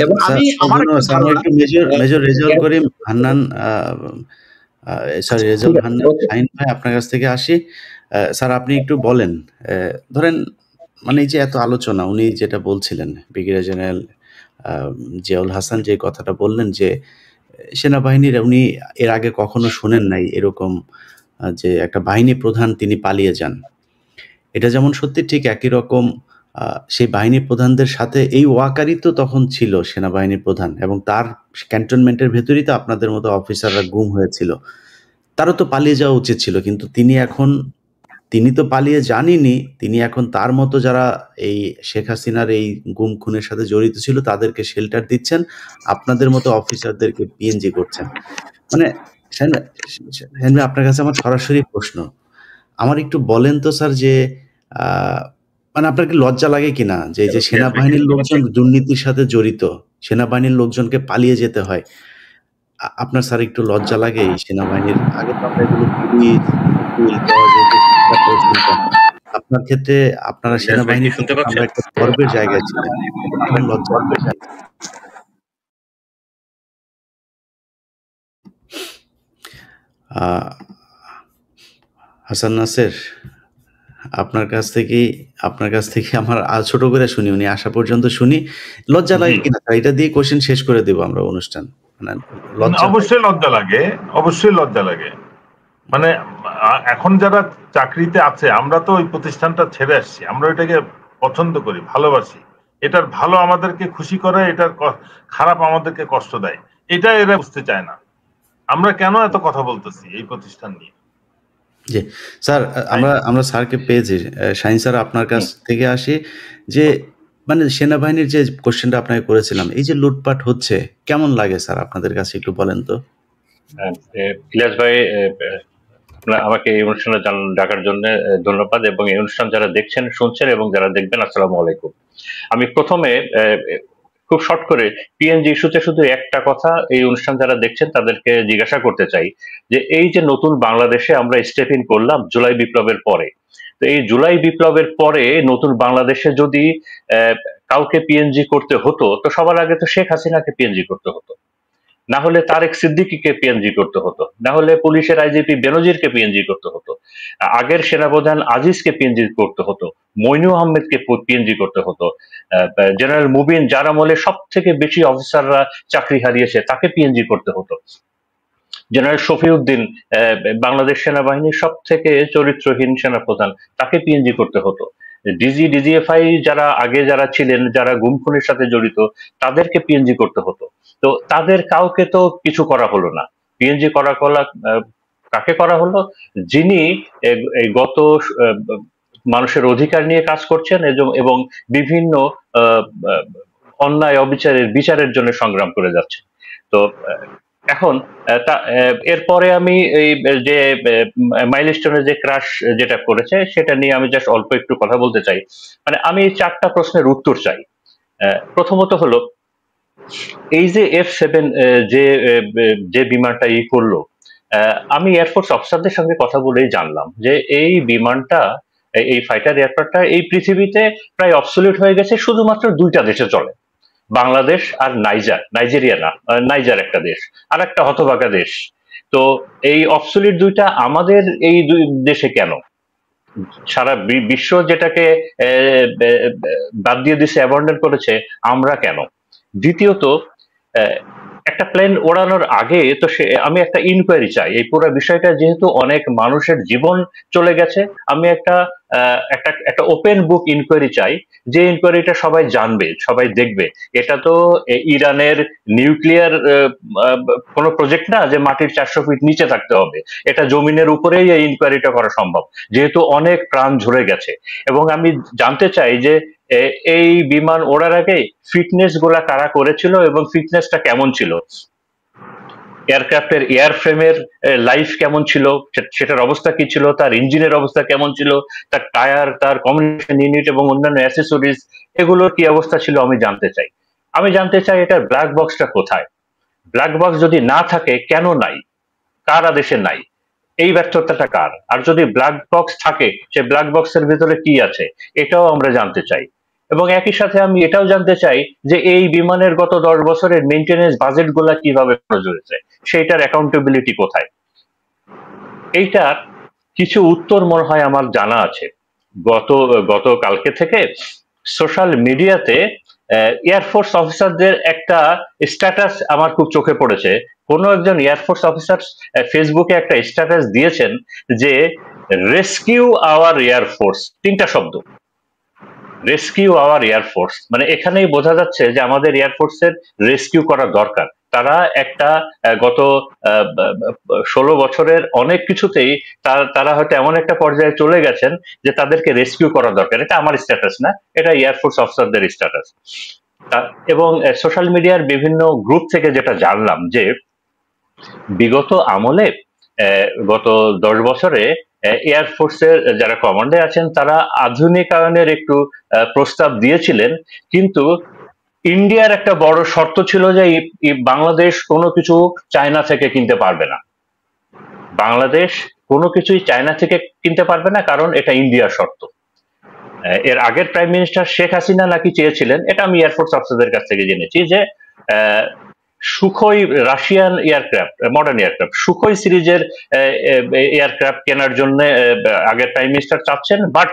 major Rezaul Karim Hannan, sorry Rezaul Hannan Shahin ভাই, আপনার কাছ থেকে আসি। স্যার আপনি একটু বলেন, ধরেন মানে এই যে এত আলোচনা, উনি যেটা বলছিলেন ব্রিগেডিয়ার জেনারেল জিয়াউল হাসান যে কথাটা বললেন যে সেনাবাহিনীর উনি এর আগে কখনো শুনেন নাই এরকম যে একটা বাহিনী প্রধান তিনি পালিয়ে যান। এটা যেমন সত্যি, ঠিক একই রকম সেই বাহিনী প্রধানদের সাথে এই ওয়াকারই তো তখন ছিল সেনাবাহিনীর প্রধান, এবং তার ক্যান্টনমেন্টের ভেতরেই তো আপনাদের মতো অফিসাররা গুম হয়েছিল। তারও তো পালিয়ে যাওয়া উচিত ছিল, কিন্তু তিনি তো পালিয়ে যাননি। তিনি এখন তার মতো যারা এই শেখ হাসিনার এই গুম খুনের সাথে জড়িত ছিল তাদেরকে শেল্টার দিচ্ছেন, আপনাদের মতো অফিসারদেরকে পিএনজি করছেন। মানে আপনার কাছে আমার সরাসরি প্রশ্ন, আমার একটু বলেন তো স্যার যে মানে আপনার কি লজ্জা লাগে কিনা যে যে সেনাবাহিনীর লোকজন দুর্নীতির সাথে জড়িত, সেনাবাহিনীর লোকজনকে পালিয়ে যেতে হয়? আপনার স্যার একটু লজ্জা লাগে এই সেনাবাহিনীর? আগে তো আমরা এগুলো আপনার ক্ষেত্রে আপনারা সেনাবাহিনীর আমরা একটা গর্বের জায়গায় ছিলেন, লজ্জা হাসান নাসের, আপনার কাছ থেকে আমার ছোট করে শুনি, উনি আসা পর্যন্ত শুনি। লজ্জা লাগে কিনা এটা দিয়ে কোশ্চেন শেষ করে দেব আমরা অনুষ্ঠান। অবশ্যই লজ্জা লাগে, অবশ্যই লজ্জা লাগে। মানে এখন যারা চাকরিতে আছে, আমরা তো ওই প্রতিষ্ঠানটা ছেড়ে আসছি, আমরা ওইটাকে পছন্দ করি, ভালোবাসি, এটার ভালো আমাদেরকে খুশি করে, এটার খারাপ আমাদেরকে কষ্ট দেয়, এটা এরা বুঝতে চায় না। আমরা কেন এত কথা বলতেছি এই প্রতিষ্ঠান নিয়ে? জি স্যার, আমরা স্যারকে পেয়েছি। শাহিন স্যার, আপনার কাছ থেকে আসি যে মানে সেনাবাহিনীর যে কোশ্চেনটা আপনাকে করেছিলাম, এই যে লুটপাট হচ্ছে কেমন লাগে স্যার আপনাদের কাছে, একটু বলেন তো। ইলিয়াস ভাই, আমাকে এই অনুষ্ঠানে ডাকার জন্য ধন্যবাদ, এবং এই অনুষ্ঠান যারা দেখছেন, শুনছেন এবং যারা দেখবেন, আসসালামু আলাইকুম। আমি প্রথমে খুব শর্ট করে পিএনজি ইস্যুতে শুধু একটা কথা এই অনুষ্ঠান যারা দেখছেন তাদেরকে জিজ্ঞাসা করতে চাই যে এই যে নতুন বাংলাদেশে আমরা স্টেপ ইন করলাম জুলাই বিপ্লবের পরে, তো এই জুলাই বিপ্লবের পরে নতুন বাংলাদেশে যদি কাউকে পিএনজি করতে হতো, তো সবার আগে তো শেখ হাসিনাকে পিএনজি করতে হতো, না হলে তারেক সিদ্দিকীকে পিএনজি করতে হতো, না হলে পুলিশের আইজিপি বেনজিরকে পিএনজি করতে হতো, আগের সেনাপ্রধান আজিজকে পিএনজি করতে হতো, মইনু আহমেদকে পিএনজি করতে হতো, জেনারেল মুবিন যার আমলে সব থেকে বেশি অফিসাররা চাকরি হারিয়েছে তাকে পিএনজি করতে হতো। জেনারেল শফিউদ্দিন, বাংলাদেশ সেনাবাহিনীর সব থেকে চরিত্রহীন সেনাপ্রধান, তাকে পিএনজি করতে হতো। ডিজিএফআই যারা ছিলেন, যারা গুম খুনের সাথে জড়িত, তাদেরকে পিএনজি করতে হতো। তো তাদের কাউকে তো কিছু করা হলো না। পিএনজি কাকে করা হলো? যিনি এই গত মানুষের অধিকার নিয়ে কাজ করছেন এবং বিভিন্ন অন্যায় বিচারের জন্য সংগ্রাম করে যাচ্ছে। তো এখন এরপরে আমি এই যে মাইলস্টোনের যে ক্রাশ যেটা করেছে সেটা নিয়ে আমি জাস্ট অল্প একটু কথা বলতে চাই। মানে আমি 4টা প্রশ্নের উত্তর চাই। প্রথমত হলো, এই যে F7 যে বিমানটা করলো, আমি এয়ারফোর্স অফিসারদের সঙ্গে কথা বলেই জানলাম যে এই বিমানটা, এই ফাইটার এয়ারক্রাফটটা এই পৃথিবীতে প্রায় অবসলিউট হয়ে গেছে, শুধুমাত্র 2টা দেশে চলে, বাংলাদেশ আর নাইজেরিয়া না, নাইজার একটা দেশ, আর একটা হতভাগা দেশ। তো এই অবসলিউট 2টা আমাদের এই 2 দেশে কেন? সারা বিশ্ব যেটাকে বাদ দিয়ে দিছে, অ্যাবন্ডন করেছে, আমরা কেন? দ্বিতীয়ত, একটা প্লেন ওড়ানোর আগে তো আমি একটা ইনকোয়ারি চাই। এই পুরো বিষয়টা যেহেতু অনেক মানুষের জীবন চলে গেছে, আমি একটা ওপেন বুক ইনকোয়ারি চাই, যে ইনকোয়ারিটা সবাই জানবে, সবাই দেখবে। এটা তো ইরানের নিউক্লিয়ার কোনো প্রজেক্ট না যে মাটির 400 ফিট নিচে থাকতে হবে। এটা জমিনের উপরেই এই ইনকোয়ারিটা করা সম্ভব, যেহেতু অনেক প্রাণ ঝরে গেছে। এবং আমি জানতে চাই যে এই বিমান ওড়ার আগে ফিটনেস গুলা কারা করেছিল এবং ফিটনেসটা কেমন ছিল, এয়ারক্রাফটের এয়ারফ্রেমের লাইফ কেমন ছিল, সেটার অবস্থা কি ছিল, তার ইঞ্জিনের অবস্থা কেমন ছিল, তার টায়ার, তার কমিউনিকেশন ইউনিট এবং অন্যান্য অ্যাসেসরিজ, এগুলোর কি অবস্থা ছিল আমি জানতে চাই। আমি জানতে চাই এটার ব্ল্যাক বক্সটা কোথায়, ব্ল্যাক বক্স যদি না থাকে কেন নাই, কার আদেশে নাই, এই ব্যর্থতাটা কার? আর যদি ব্ল্যাক বক্স থাকে, সে ব্ল্যাক বক্সের ভিতরে কি আছে, এটাও আমরা জানতে চাই। এবং একই সাথে আমি এটাও জানতে চাই যে এই বিমানের গত 10 বছরের মেইনটেনেন্স বাজেট গুলা কিভাবে খরচ হয়েছে, সেইটার অ্যাকাউন্টেবিলিটি কোথায়। এইটার কিছু উত্তর মনে হয় আমার জানা আছে। গত কালকে থেকে সোশ্যাল মিডিয়াতে এয়ারফোর্স অফিসারদের একটা স্ট্যাটাস আমার খুব চোখে পড়েছে। কোন একজন এয়ারফোর্স অফিসার ফেসবুকে একটা স্ট্যাটাস দিয়েছেন যে রেস্কিউ আওয়ার এয়ারফোর্স, 3টা শব্দ, রেস্কিউ আওয়ার এয়ারফোর্স। মানে এখানেই বোঝা যাচ্ছে যে আমাদের এয়ারফোর্সের রেস্কিউ করা দরকার। তারা একটা গত 16 বছরের অনেক কিছুতেই তারা হয়তো এমন একটা পর্যায়ে চলে গেছেন যে তাদেরকে রেস্কিউ করা দরকার। এটা আমার স্ট্যাটাস না, এটা এয়ারফোর্স অফিসারদের স্ট্যাটাস। এবং সোশ্যাল মিডিয়ার বিভিন্ন গ্রুপ থেকে যেটা জানলাম যে বিগত আমলে, গত 10 বছরে এয়ারফোর্সের যারা কমান্ডে আছেন তারা আধুনিকায়নের একটু প্রস্তাব দিয়েছিলেন, কিন্তু ইন্ডিয়ার একটা বড় শর্ত ছিল যে বাংলাদেশ কোনো কিছু চায়না থেকে কিনতে পারবে না। বাংলাদেশ কোনো কিছুই চায়না থেকে কিনতে পারবে না, কারণ এটা ইন্ডিয়ার শর্ত। এর আগের প্রাইম মিনিস্টার শেখ হাসিনা নাকি চেয়েছিলেন, এটা আমি এয়ারফোর্স অফিসারদের কাছ থেকে জেনেছি, যে Sukhoi, Russian aircraft, modern aircraft, Sukhoi সিরিজের এয়ারক্রাফট কেনার জন্য আগের প্রাইম মিনিস্টার চাচ্ছেন। বাট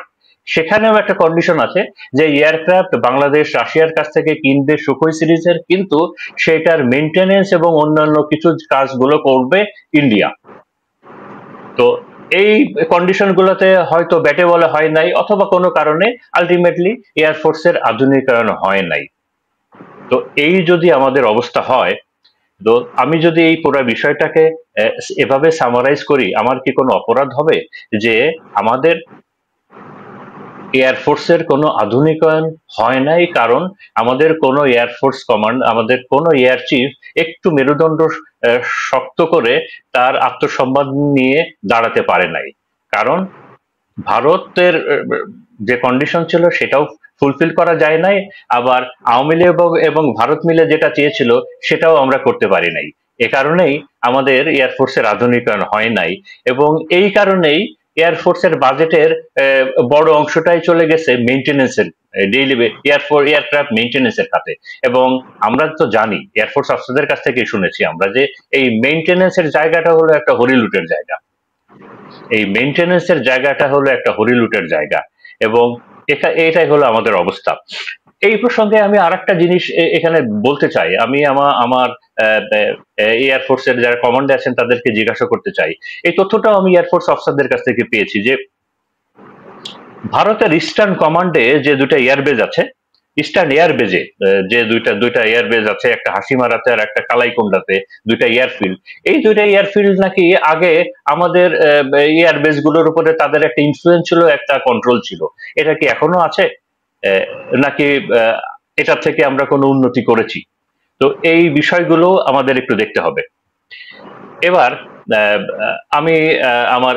সেখানেও একটা কন্ডিশন আছে যে এয়ারক্রাফট বাংলাদেশ রাশিয়ার কাছ থেকে কিনবে সুখোই সিরিজের, কিন্তু সেটার মেইনটেনেন্স এবং অন্যান্য কিছু কাজগুলো করবে ইন্ডিয়া। তো এই কন্ডিশন গুলোতে হয়তো ব্যাটে বলে হয় নাই, অথবা কোনো কারণে আলটিমেটলি এয়ারফোর্সের আধুনিকায়ন হয় নাই। তো এই যদি আমাদের অবস্থা হয়, তো আমি যদি এই পুরো বিষয়টাকে এভাবে সামারাইজ করি, আমার কি কোনো অপরাধ হবে যে আমাদের এয়ারফোর্সের কোনো আধুনিকায়ন হয় নাই, কারণ আমাদের কোনো এয়ারফোর্স কমান্ড, আমাদের কোনো এয়ার চিফ একটু মেরুদণ্ড শক্ত করে তার আত্মসম্মান নিয়ে দাঁড়াতে পারে নাই, কারণ ভারতের যে কন্ডিশন ছিল সেটাও ফুলফিল করা যায় নাই, আবার আওয়ামী লীগ এবং ভারত মিলে যেটা চেয়েছিল সেটাও আমরা করতে পারি নাই। এ কারণেই আমাদের এয়ারফোর্সের আধুনিকায়ন হয় নাই, এবং এই কারণেই এয়ারফোর্সের বাজেটের বড় অংশটাই চলে গেছে মেইনটেনেন্সের, ডেইলি এয়ারক্রাফট মেইনটেনেন্সের খাতে। এবং আমরা তো জানি, এয়ারফোর্স অফিসারদের কাছ থেকে শুনেছি আমরা, যে এই মেইনটেনেন্সের জায়গাটা হলো একটা হরিলুটের জায়গা, এই মেইনটেনেন্সের জায়গাটা হলো একটা হরিলুটের জায়গা, এবং এটাই হলো আমাদের অবস্থা। এই প্রসঙ্গে আমি আরেকটা জিনিস এখানে বলতে চাই। আমি আমার এয়ারফোর্সের যারা কমান্ডে আছেন তাদেরকে জিজ্ঞাসা করতে চাই। এই তথ্যটাও আমি এয়ারফোর্স অফিসারদের কাছ থেকে পেয়েছি যে ভারতের ইস্টার্ন কমান্ডে যে দুটো এয়ারবেজ আছে, ইস্টার্ন এয়ারবেজে যে দুইটা এয়ারবেজ আছে, একটা হাসিমারাতে আর একটা কালাইকুন্ডাতে, দুইটা এয়ারফিল্ড। এই দুইটা এয়ারফিল্ড নাকি আগে আমাদের এয়ারবেজ গুলোর উপরে তাদের একটা ইনফ্লুয়েন্স ছিল, একটা কন্ট্রোল ছিল। এটা কি এখনো আছে, নাকি এটা থেকে আমরা কোনো উন্নতি করেছি? তো এই বিষয়গুলো আমাদের একটু দেখতে হবে। এবার আমি আমার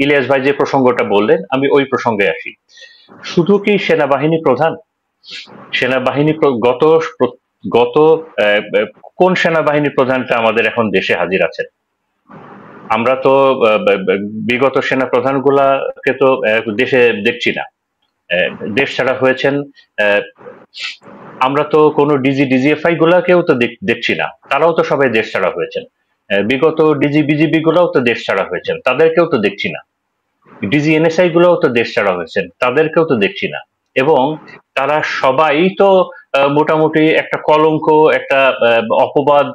ইলিয়াস ভাই যে প্রসঙ্গটা বললেন, আমি ওই প্রসঙ্গে আসি। শুধু কি সেনাবাহিনী প্রধান, সেনাবাহিনী গত গত কোন সেনাবাহিনী প্রধানটা আমাদের এখন দেশে হাজির আছেন? আমরা তো বিগত সেনা প্রধানগুলাকে তো দেশে দেখছি না, দেশ ছাড়া হয়েছেন। আমরা তো কোনো ডিজিএফআই গুলাকেও তো দেখছি না, তারাও তো সবাই দেশ ছাড়া হয়েছেন। বিগত বিজিবি গুলাও তো দেশ ছাড়া হয়েছেন, তাদেরকেও তো দেখছি না। ডিজিএনএসআই গুলোও তো দেশ ছাড়া হয়েছেন, তাদেরকেও তো দেখছি না। এবং তারা সবাই তো মোটামুটি একটা কলঙ্ক, একটা অপবাদ,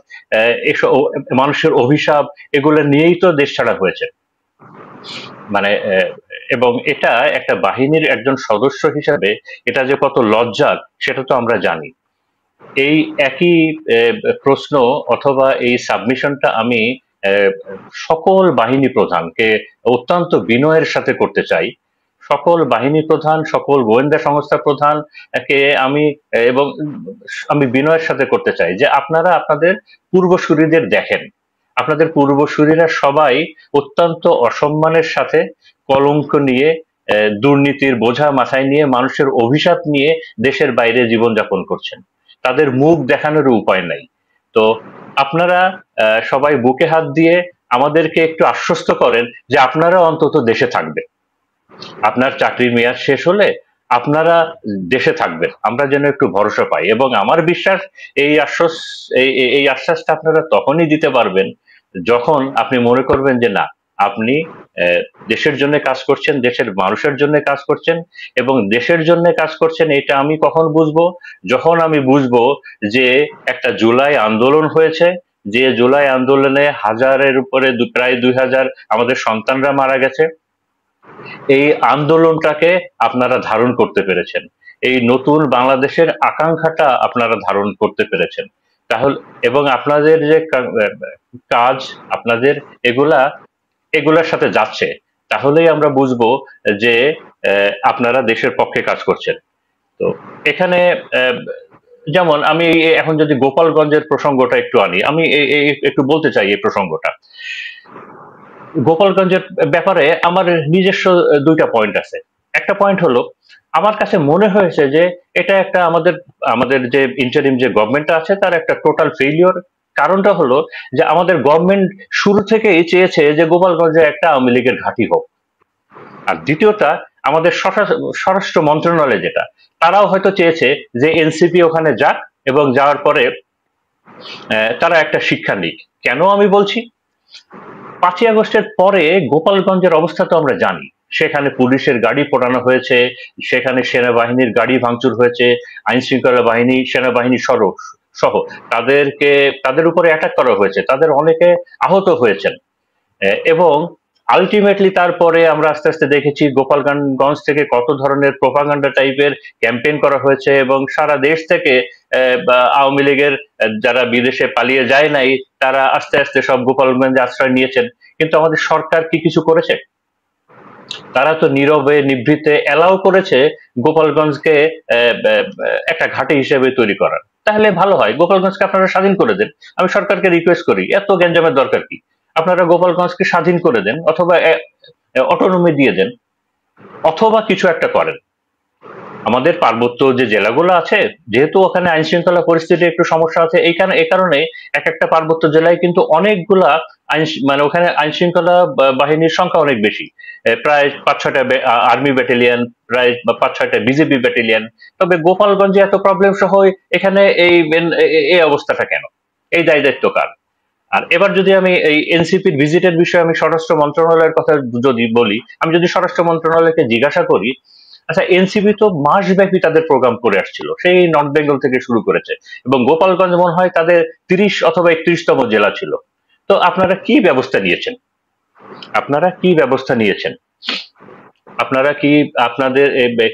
এসব মানুষের অভিশাপ, এগুলো নিয়েই তো দেশ ছাড়া হয়েছে। মানে এবং এটা একটা বাহিনীর একজন সদস্য হিসাবে এটা যে কত লজ্জার সেটা তো আমরা জানি। এই একই প্রশ্ন অথবা এই সাবমিশনটা আমি সকল বাহিনী প্রধানকে অত্যন্ত বিনয়ের সাথে করতে চাই। সকল বাহিনী প্রধান, সকল গোয়েন্দা সংস্থা প্রধান কে আমি এবং আমি বিনয়ের সাথে করতে চাই যে আপনারা আপনাদের পূর্বসূরীদের দেখেন। আপনাদের পূর্বসূরীরা সবাই অত্যন্ত অসম্মানের সাথে, কলঙ্ক নিয়ে, দুর্নীতির বোঝা মাথায় নিয়ে, মানুষের অভিশাপ নিয়ে দেশের বাইরে জীবনযাপন করছেন। তাদের মুখ দেখানোর উপায় নাই। তো আপনারা সবাই বুকে হাত দিয়ে আমাদেরকে একটু আশ্বস্ত করেন যে আপনারা অন্তত দেশে থাকবেন। আপনার চাকরির মেয়াদ শেষ হলে আপনারা দেশে থাকবেন, আমরা যেন একটু ভরসা পাই। এবং আমার বিশ্বাস এই আশ্বাসটা আপনারা তখনই দিতে পারবেন যখন আপনি মনে করবেন যে না, আপনি দেশের জন্য কাজ করছেন, দেশের মানুষের জন্য কাজ করছেন। এবং দেশের জন্য কাজ করছেন এটা আমি কখন বুঝবো? যখন আমি বুঝবো যে একটা জুলাই আন্দোলন হয়েছে, যে জুলাই আন্দোলনে হাজারের উপরে প্রায় 2000 আমাদের সন্তানরা মারা গেছে। এই আন্দোলনটাকে আপনারা ধারণ করতে পেরেছেন, এই নতুন বাংলাদেশের আকাঙ্ক্ষাটা আপনারা ধারণ করতে পেরেছেন। তাহলে এবং আপনাদের যে কাজ, আপনাদের এগুলার সাথে যাচ্ছে, তাহলেই আমরা বুঝবো যে আপনারা দেশের পক্ষে কাজ করছেন। তো এখানে যেমন আমি এখন যদি গোপালগঞ্জের প্রসঙ্গটা একটু আনি, আমি একটু বলতে চাই এই প্রসঙ্গটা। গোপালগঞ্জের ব্যাপারে আমার নিজস্ব দুইটা পয়েন্ট আছে। একটা পয়েন্ট হলো, আমার কাছে মনে হয়েছে যে এটা একটা আমাদের যে ইন্টারিম যে গভর্নমেন্টটা আছে তার একটা টোটাল ফেইলিওর। কারণটা হলো যে আমাদের গভর্নমেন্ট শুরু থেকেই চেয়েছে যে গোপালগঞ্জে একটা আওয়ামী লীগের ঘাঁটি হোক। আর দ্বিতীয়টা, আমাদের স্বরাষ্ট্র মন্ত্রণালয় যেটা, তারাও হয়তো চেয়েছে যে এনসিপি ওখানে যাক এবং যাওয়ার পরে তারা একটা শিক্ষা নিক। কেন আমি বলছি? 5ই আগস্টের পরে গোপালগঞ্জের অবস্থা তো আমরা জানি। সেখানে পুলিশের গাড়ি পোড়ানো হয়েছে, সেখানে সেনাবাহিনীর গাড়ি ভাঙচুর হয়েছে, আইন শৃঙ্খলা বাহিনী, সেনাবাহিনী সহ তাদের উপরে অ্যাটাক করা হয়েছে, তাদের অনেকে আহত হয়েছেন। এবং আলটিমেটলি তারপরে আমরা আস্তে আস্তে দেখেছি গোপালগঞ্জ থেকে কত ধরনের প্রোপাগান্ডা টাইপের ক্যাম্পেইন করা হয়েছে এবং সারা দেশ থেকে আওয়ামী লীগের যারা বিদেশে পালিয়ে যায় নাই তারা আস্তে আস্তে সব গোপালগঞ্জে আশ্রয় নিয়েছেন। কিন্তু আমাদের সরকার কি কিছু করেছে? তারা তো নীরবে নিভৃতে এলাও করেছে গোপালগঞ্জকে একটা ঘাঁটি হিসেবে তৈরি করার। তাহলে ভালো হয়, গোপালগঞ্জকে আপনারা স্বাধীন করে দেন। আমি সরকারকে রিকোয়েস্ট করি, এত গ্যাঞ্জামের দরকার কি? আপনারা গোপালগঞ্জকে স্বাধীন করে দেন, অথবা অটোনমি দিয়ে দেন, অথবা কিছু একটা করেন। আমাদের পার্বত্য যে জেলাগুলো আছে, যেহেতু ওখানে আইন শৃঙ্খলা পরিস্থিতি একটু সমস্যা আছে, এই কারণে এক একটা পার্বত্য জেলায় কিন্তু অনেকগুলা মানে ওখানে আইন শৃঙ্খলা বাহিনীর সংখ্যা অনেক বেশি, প্রায় 5-6টা আর্মি ব্যাটালিয়ন, প্রায় 5-6টা বিজেপি ব্যাটালিয়ন। তবে গোপালগঞ্জে এত প্রবলেম সহ এখানে এই অবস্থাটা কেন? এই দায়িত্ব কার? আর এবার যদি আমি এই এনসিপির ভিজিটের বিষয়ে আমি স্বরাষ্ট্র মন্ত্রণালয়ের কথা যদি বলি, আমি যদি স্বরাষ্ট্র মন্ত্রণালয়কে জিজ্ঞাসা করি আচ্ছা, এনসিপি তো মাসব্যাপী তাদের প্রোগ্রাম করে আসছিল, সেই নর্থ বেঙ্গল থেকে শুরু করেছে, এবং গোপালগঞ্জ মনে হয় তাদের 30 অথবা 31তম জেলা ছিল। তো আপনারা কি ব্যবস্থা নিয়েছেন? আপনারা কি ব্যবস্থা নিয়েছেন? আপনারা কি আপনাদের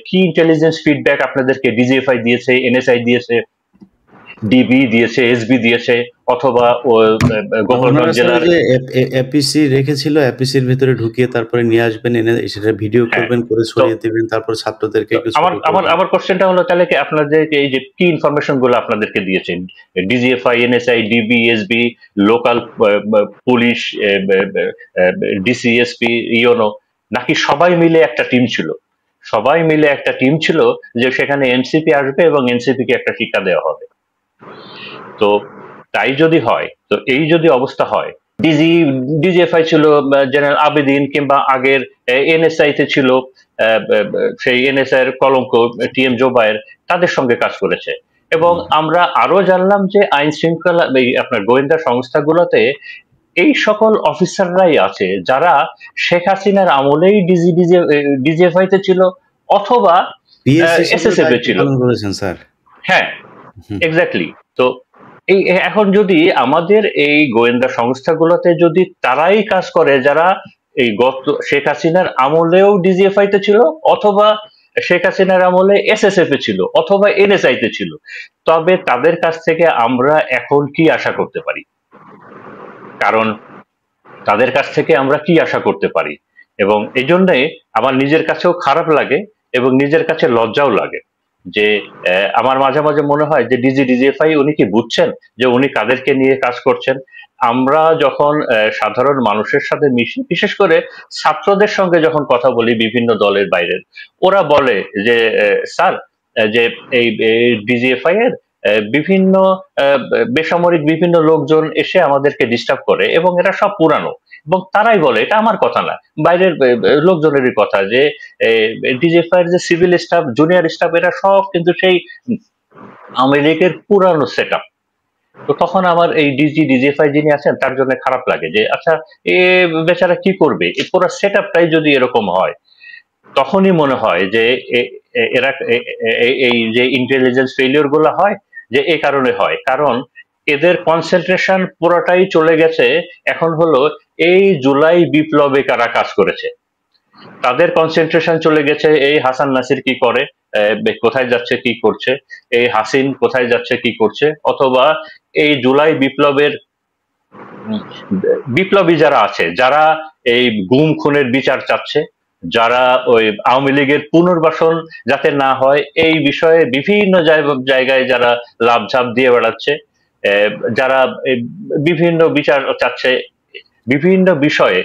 কি ইন্টেলিজেন্স ফিডব্যাক আপনাদেরকে ডিজিএফআই দিয়েছে, এনএসআই দিয়েছে, ডিবি দিয়েছে, এসবি দিয়েছে, অথবা গোপালগঞ্জ জেলার যে এপিসি রেখেছিল, এপিসির ভিতরে ঢুকিয়ে তারপরে নিয়ে আসবেন, এনে সেটা ভিডিও করবেন, করে ছড়িয়ে দিবেন, তারপর ছাত্রদেরকে আমার কোশ্চেনটা হলো, তাহলে কি আপনাদেরকে এই যে কি ইনফরমেশন গুলো আপনাদেরকে দিয়েছেন DGFI, NSI, DB, SB, local police, DC SP, YONO, নাকি সবাই মিলে একটা টিম ছিল? সবাই মিলে একটা টিম ছিল যে সেখানে এনসিপি আসবে এবং এনসিপি কে একটা শিক্ষা দেওয়া হবে। তো তাই যদি হয়, তো এই যদি অবস্থা হয়, ডিজিএফআই ছিল জেনারেল আবেদিন, কিংবা আগের এনএসআই তে ছিল সেই এনএসআই এর কলঙ্ক টিএম জোবায়ের, তাদের সঙ্গে কাজ করেছে। এবং আমরা আরো জানলাম যে আইন শৃঙ্খলা আপনার গোয়েন্দা সংস্থাগুলোতে এই সকল অফিসাররাই আছে যারা শেখ হাসিনার আমলেই ডিজিএফআই তে ছিল অথবা এসএসএফ এ ছিল। হ্যাঁ, এক্স্যাক্টলি। তো এই এখন যদি আমাদের এই গোয়েন্দা সংস্থাগুলোতে যদি তারাই কাজ করে যারা এই গত শেখ হাসিনার আমলেও ডিজিএফআই তে ছিল, অথবা শেখ হাসিনার আমলে এসএসএফ এ ছিল, অথবা এনএসআই তে ছিল, তবে তাদের কাছ থেকে আমরা এখন কি আশা করতে পারি? কারণ তাদের কাছ থেকে আমরা কি আশা করতে পারি? এবং এই জন্যে আমার নিজের কাছেও খারাপ লাগে এবং নিজের কাছে লজ্জাও লাগে যে আমার মাঝে মাঝে মনে হয় যে ডিজিএফআই উনি কি বুঝছেন যে উনি কাদেরকে নিয়ে কাজ করছেন? আমরা যখন সাধারণ মানুষের সাথে মিশি, বিশেষ করে ছাত্রদের সঙ্গে যখন কথা বলি বিভিন্ন দলের বাইরের, ওরা বলে যে স্যার, যে এই ডিজিএফআই এর বিভিন্ন বেসামরিক বিভিন্ন লোকজন এসে আমাদেরকে ডিস্টার্ব করে এবং এরা সব পুরানো, এবং তারাই বলে, এটা আমার কথা না, বাইরের লোকজনেরই কথা, যে ডিজিএফআই এর যে সিভিল স্টাফ, জুনিয়র স্টাফ, এরা সব কিন্তু সেই আওয়ামী লীগের পুরানো সেট আপ। তো তখন আমার এই ডিজিএফআই যিনি আছেন তার জন্য খারাপ লাগে যে আচ্ছা, এ বেচারা কি করবে, এই পুরো সেট আপটাই যদি এরকম হয়, তখনই মনে হয় যে এরা এই যে ইন্টেলিজেন্স ফেলিওর গুলো হয়, যে এই কারণে হয়, কারণ এদের কনসেন্ট্রেশন পুরোটাই চলে গেছে এখন হলো এই জুলাই বিপ্লবে কারা কাজ করেছে, তাদের কনসেন্ট্রেশন চলে গেছে এই হাসান নাসির কি করে, কোথায় যাচ্ছে কি করছে, এই হাসিন কোথায় যাচ্ছে কি করছে, অথবা এই জুলাই বিপ্লবের বিপ্লবী যারা আছে, যারা এই গুম খুনের বিচার চাচ্ছে, যারা ওই আওয়ামী লীগের পুনর্বাসন যাতে না হয় এই বিষয়ে বিভিন্ন জায়গায় যারা লাভঝাপ দিয়ে বেড়াচ্ছে, যারা বিভিন্ন বিচার চাচ্ছে, বিভিন্ন বিষয়ে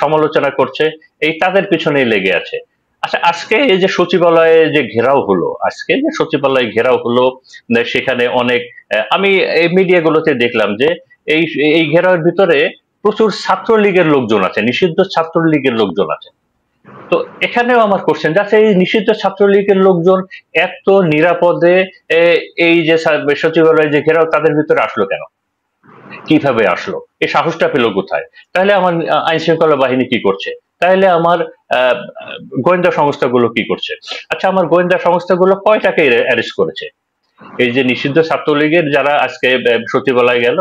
সমালোচনা করছে, এই তাদের পিছনেই লেগে আছে। আচ্ছা, আজকে এই যে সচিবালয়ে যে ঘেরাও হলো, আজকে যে সচিবালয়ে ঘেরাও হলো, সেখানে অনেক আমি এই মিডিয়াগুলোতে দেখলাম যে এই এই ঘেরাওয়ের ভিতরে প্রচুর ছাত্রলীগের লোকজন আছে, নিষিদ্ধ ছাত্রলীগের লোকজন আছে। তো এখানেও আমার কোশ্চেন, যাচ্ছে এই নিষিদ্ধ ছাত্রলীগের লোকজন এত নিরাপদে এই যে সচিবালয়ে যে ঘেরাও, তাদের ভিতরে আসলো কেন, কিভাবে আসলো, এই সাহসটা পেল কোথায়? তাহলে আমার আইন শৃঙ্খলা বাহিনী কি করছে? তাহলে আমার গোয়েন্দা সংস্থাগুলো কি করছে? আচ্ছা, আমার গোয়েন্দা সংস্থাগুলো কয়টাকে অ্যারেস্ট করেছে? এই যে নিষিদ্ধ ছাত্রলীগের যারা আজকে সচিবালয় গেল,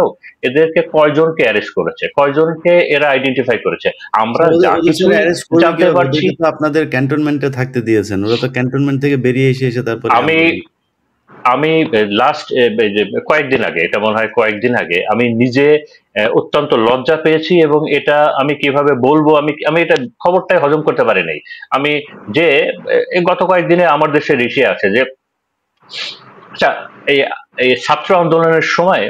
এদেরকে কয়জনকে অ্যারেস্ট করেছে, কয়জনকে এরা আইডেন্টিফাই করেছে? আমরা যা কিছু জানতে পারছি, আপনাদের ক্যান্টনমেন্টে থাকতে দিয়েছেন, ওরা তো ক্যান্টনমেন্ট থেকে বেরিয়ে এসে তারপরে আমি লাস্ট কয়েকদিন আগে, এটা মনে হয় কয়েকদিন আগে, আমি নিজে অত্যন্ত লজ্জা পেয়েছি, এবং এটা আমি কিভাবে বলবো, আমি এটা খবরটাই হজম করতে পারি নাই। আমি যে গত কয়েকদিনে আমার দেশে রেশে আছে যে আচ্ছা, এই ছাত্র আন্দোলনের সময়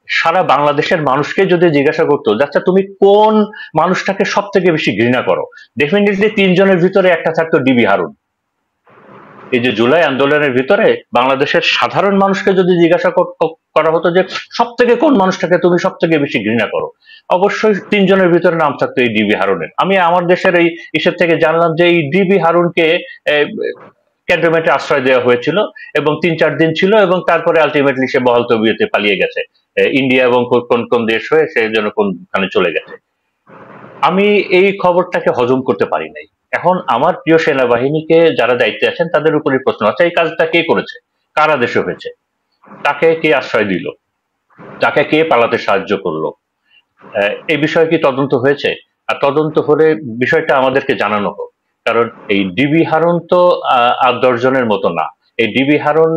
সারা বাংলাদেশের মানুষকে যদি জিজ্ঞাসা করতো, আচ্ছা তুমি কোন মানুষটাকে সব থেকে বেশি ঘৃণা করো, ডেফিনেটলি 3 জনের ভিতরে একটা থাকতো ডিবি হারুন। এই যে জুলাই আন্দোলনের ভিতরে বাংলাদেশের সাধারণ মানুষকে যদি জিজ্ঞাসা করা হতো যে সব থেকে কোন মানুষটাকে তুমি সব থেকে বেশি ঘৃণা করো, অবশ্যই 3 জনের ভিতরে নাম থাকতো এই ডিবি হারুনের। আমি আমার দেশের এই ইসের থেকে জানলাম যে এই ডিবি হারুনকে ক্যান্টনমেন্টে আশ্রয় দেওয়া হয়েছিল এবং 3-4 দিন ছিল, এবং তারপরে আলটিমেটলি সে বহাল তবিয়তে পালিয়ে গেছে ইন্ডিয়া এবং কোন কোন দেশ হয়ে, সে যেন কোনখানে চলে গেছে। আমি এই খবরটাকে হজম করতে পারি নাই। এখন আমার প্রিয় সেনাবাহিনীকে যারা দায়িত্বে আছেন তাদের উপরে প্রশ্ন, আচ্ছা এই কাজটা কে করেছে, কারা দেশে হয়েছে, তাকে কে আশ্রয় দিল, তাকে কে পালাতে সাহায্য করলো, এই বিষয়ে কি তদন্ত হয়েছে? আর তদন্ত হলে বিষয়টা আমাদেরকে জানানো হোক। কারণ এই ডিবি হারুন তো ৮-১০ জনের মতো না। এই ডিবি হারুন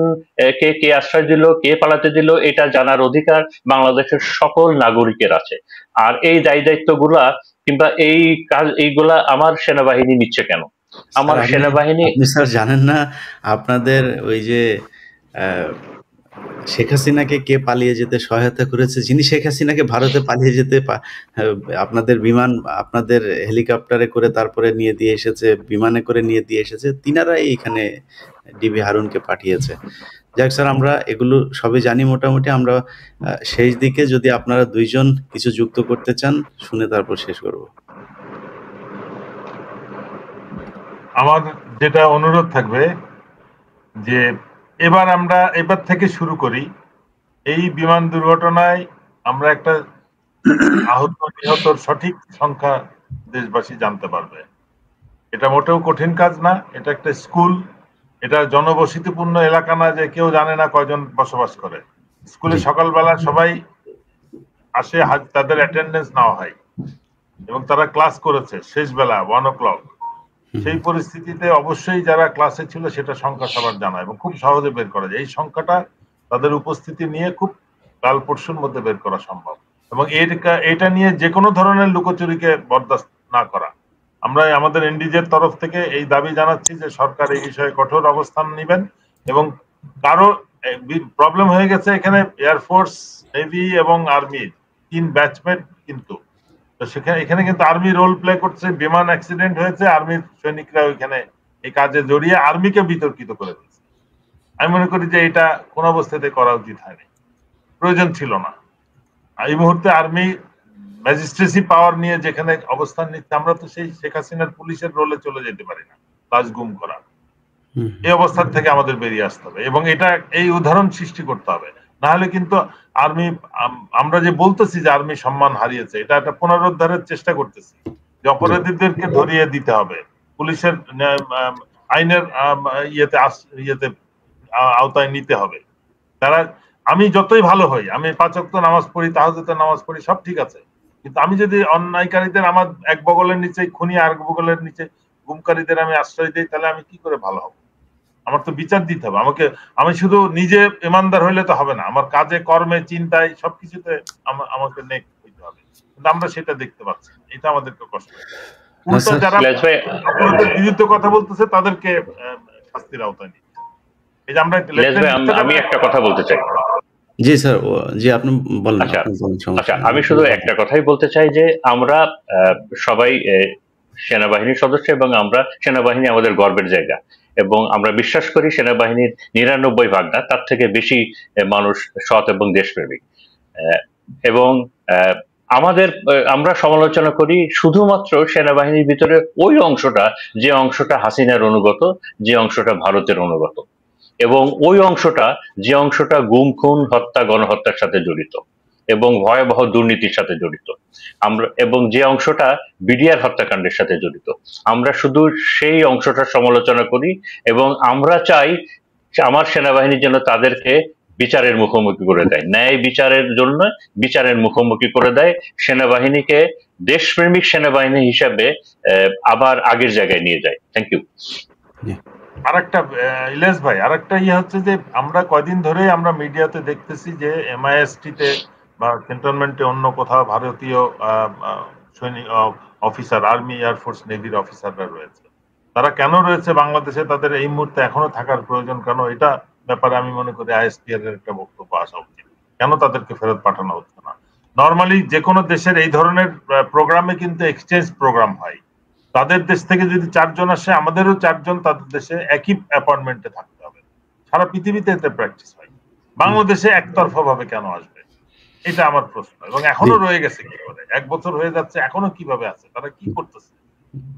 কে কে আশ্রয় দিল, কে পালাতে দিল, এটা জানার অধিকার বাংলাদেশের সকল নাগরিকের আছে। আর এই দায় দায়িত্বগুলা কিংবা এই কাজ এইগুলা আমার সেনাবাহিনী নিচ্ছে কেন? আমার সেনাবাহিনী আপনি স্যার জানেন না আপনাদের ওই যে শেখ হাসিনাকে কে পালিয়ে যেতে সহায়তা করেছে, যিনি শেখ হাসিনাকে ভারতে পালিয়ে যেতে আপনাদের বিমান, আপনাদের হেলিকপ্টারে করে তারপরে নিয়ে দিয়ে এসেছে, বিমানে করে নিয়ে দিয়ে এসেছে, তিনারাই এখানে ডিবি হারুনকে পাঠিয়েছে। যাক স্যার, আমরা এগুলো সবই জানি মোটামুটি। আমরা শেষ দিকে যদি আপনারা দুইজন কিছু যুক্ত করতে চান শুনে তারপর শেষ করব। আমার যেটা অনুরোধ থাকবে যে এবার থেকে শুরু করি, এই বিমান দুর্ঘটনায় আমরা একটা আহত নিহতর সঠিক সংখ্যা দেশবাসী জানতে পারবে। এটা মোটেও কঠিন কাজ না, এটা একটা স্কুল, এটা জনবসতিপূর্ণ এলাকা না যে কেউ জানে না কয়জন বসবাস করে। স্কুলে সকালবেলা সবাই আসে, তাদের অ্যাটেন্ডেন্স নেওয়া হয় এবং তারা ক্লাস করেছে শেষ বেলা 1 o'clock। সেই পরিস্থিতিতে অবশ্যই যারা ক্লাসে ছিল সেটা সংখ্যা সবার জানা এবং খুব সহজে বের করা যায়। এই সংখ্যাটা তাদের উপস্থিতি নিয়ে খুব কাল পরশুর মধ্যে বের করা সম্ভব এবং এটা নিয়ে যে কোনো ধরনের লুকোচুরিকে বরদাস্ত না করা। আমরা আমাদের এনডিজের তরফ থেকে এই দাবি জানাচ্ছি যে সরকার এই বিষয়ে কঠোর অবস্থান নেবেন এবং কারো প্রবলেম হয়ে গেছে এখানে এয়ারফোর্স, নেভি এবং আর্মি 3 ব্যাচমেট, কিন্তু তো এখানে কিন্তু আর্মি রোল প্লে করছে। বিমান অ্যাক্সিডেন্ট হয়েছে, আর্মির সৈনিকরা ওইখানে এই কাজে জড়িয়ে আর্মিকে বিতর্কিত করে দিয়েছে। আমি মনে করি যে এটা কোন অবস্থাতে করা উচিত হয়নি, প্রয়োজন ছিল না। এই মুহূর্তে আর্মি ম্যাজিস্ট্রেসি পাওয়ার নিয়ে যেখানে অবস্থান নিচ্ছে, আমরা তো সেই শেখ হাসিনার পুলিশের রোলে চলে যেতে পারি না, লাশ গুম করা। এই অবস্থান থেকে আমাদের বেরিয়ে আসতে হবে এবং এটা এই উদাহরণ সৃষ্টি করতে হবে। না হলে কিন্তু আর্মি, আমরা যে বলতেছি যে আর্মি সম্মান হারিয়েছে, এটা একটা পুনরুদ্ধারের চেষ্টা করতেছি যে অপরাধীদেরকে ধরিয়ে দিতে হবে, পুলিশের আইনের ইয়েতে আওতায় নিতে হবে। তারা, আমি যতই ভালো হই, আমি 5 ওয়াক্ত নামাজ পড়ি, তাহাজ্জুদের নামাজ পড়ি, সব ঠিক আছে, কিন্তু আমি যদি অন্যায়কারীদের আমার এক বগলের নিচে খুনি আর এক বগলের নিচে গুমকারীদের আমি আশ্রয় দিই, তাহলে আমি কি করে ভালো হব? আমার তো বিচার দিতে হবে আমাকে। আমি শুধু নিজে ইমানদার হইলে তো হবে না, আমার কাজে কর্মে চিন্তায় সবকিছুতে আমাকে নেক হইতে হবে, কিন্তু আমরা সেটা দেখতে পাচ্ছি। এটা আমাদেরকে কষ্ট, উল্টো যারা আপনাদের বিরুদ্ধে কথা বলতেছে তাদেরকে শাস্তির আওতায় নিচ্ছে। এই যে আমরা আমি একটা কথা বলতে চাই। জি স্যার, জি আপনি বলেন। আচ্ছা, আমি শুধু একটা কথাই বলতে চাই যে আমরা সবাই সেনাবাহিনীর সদস্য এবং আমরা সেনাবাহিনী আমাদের গর্বের জায়গা এবং আমরা বিশ্বাস করি সেনাবাহিনীর ৯৯% না, তার থেকে বেশি মানুষ সৎ এবং দেশপ্রেমিক এবং আমরা সমালোচনা করি শুধুমাত্র সেনাবাহিনীর ভিতরে ওই অংশটা, যে অংশটা হাসিনার অনুগত, যে অংশটা ভারতের অনুগত এবং ওই অংশটা, যে অংশটা গুম খুন হত্যা গণহত্যার সাথে জড়িত এবং ভয়াবহ দুর্নীতির সাথে জড়িত, আমরা এবং যে অংশটা বিডিআর হত্যাকাণ্ডের সাথে জড়িত, আমরা শুধু সেই অংশটার সমালোচনা করি এবং আমরা চাই আমার সেনাবাহিনী যেন তাদেরকে বিচারের মুখোমুখি করে দেয়, ন্যায় বিচারের জন্য বিচারের মুখোমুখি করে দেয়, সেনাবাহিনীকে দেশপ্রেমিক সেনাবাহিনী হিসাবে আবার আগের জায়গায় নিয়ে যায়। Thank you. আরেকটা ইলিয়াস ভাই, আরেকটা হচ্ছে যে আমরা কয়দিন ধরে আমরা মিডিয়াতে দেখতেছি যে MIST-তে বা ক্যান্টনমেন্টে অন্য কোথাও ভারতীয় সৈনিক অফিসার, আর্মি, এয়ারফোর্স, নেভির অফিসাররা রয়েছে। তারা কেন রয়েছে বাংলাদেশে, তাদের এই মুহূর্তে এখনো থাকার প্রয়োজন কেন, এটা ব্যাপারে আমি মনে করি ISPR এর একটা বক্তব্য আসা উচিত। কেন তাদেরকে ফেরত পাঠানো হচ্ছে না? নর্মালি যে কোনো দেশের এই ধরনের প্রোগ্রামে কিন্তু এক্সচেঞ্জ প্রোগ্রাম হয়। তাদের দেশ থেকে যদি 4 জন আসে, আমাদেরও 4 জন তাদের দেশে একই অ্যাপয়েন্টমেন্টে থাকতে হবে। সারা পৃথিবীতে এতে প্র্যাকটিস হয়, বাংলাদেশে একতরফা ভাবে কেন আসবে? এটা আমার প্রশ্ন। এবং এখনো রয়ে গেছে কি করে, 1 বছর হয়ে যাচ্ছে, এখনো কিভাবে আছে? তারা কি করতেছে?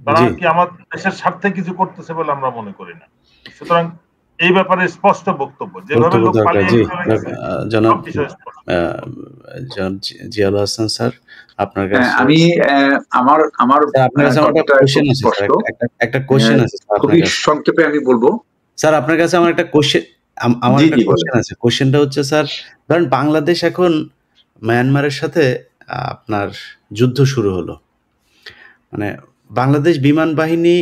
তারা কি আমার দেশের স্বার্থে কিছু করতেছে বলে আমরা মনে করি না। সুতরাং এই ব্যাপারে স্পষ্ট বক্তব্য, যেভাবে লোক পালিয়ে চলে গেছে জনাব সবকিছু স্পষ্ট। জিয়াউল হাসান স্যার, আপনার কাছে আমি আমার আপনার কাছে আমার একটা কোশ্চেন আছে স্যার, একটা কোশ্চেন আছে স্যার, খুবই সংক্ষেপে আমি বলবো স্যার। আপনার কাছে আমার একটা কোশ্চেন আছে। কোশ্চেনটা হচ্ছে স্যার, ধরেন বাংলাদেশ এখন মায়ানমারের সাথে আপনার যুদ্ধ শুরু হলো, মানে বাংলাদেশ বিমান বাহিনী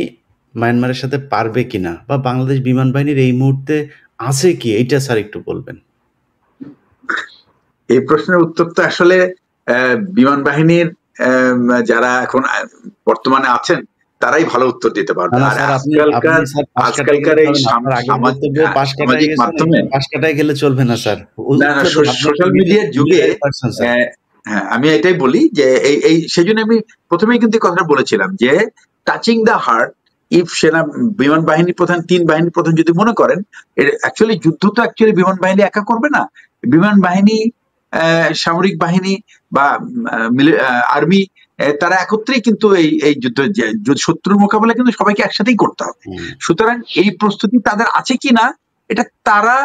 মায়ানমারের সাথে পারবে কিনা, বা বাংলাদেশ বিমান বাহিনীর এই মুহূর্তে আছে কি, এইটা স্যার একটু বলবেন। এই প্রশ্নের উত্তর তো আসলে বিমান বাহিনীর যারা এখন বর্তমানে আছেন তারাই ভালো উত্তর দিতে পারবে। আর আজকালকার এই সামাজিক মাধ্যমে পাশ কাটায় গেলে চলবে না স্যার, সোশ্যাল মিডিয়ার যুগে। হ্যাঁ, আমি এটাই বলি যে এই সেজন্য আমি প্রথমেই কিন্তু কথাটা বলেছিলাম যে টাচিং দ্য হার্ট, ইফ বিমান বাহিনী প্রধান, 3 বাহিনী প্রধান যদি মনে করেন অ্যাকচুয়ালি যুদ্ধ তো অ্যাকচুয়ালি বিমান বাহিনী একা করবে না, বিমান বাহিনী, সামরিক বাহিনী বা আর্মি, তারা একত্রেই কিন্তু এই যুদ্ধ, শত্রুর মোকাবেলা কিন্তু সবাইকে একসাথেই করতে হবে। সুতরাং এই প্রস্তুতি তাদের আছে কিনা এটা তারা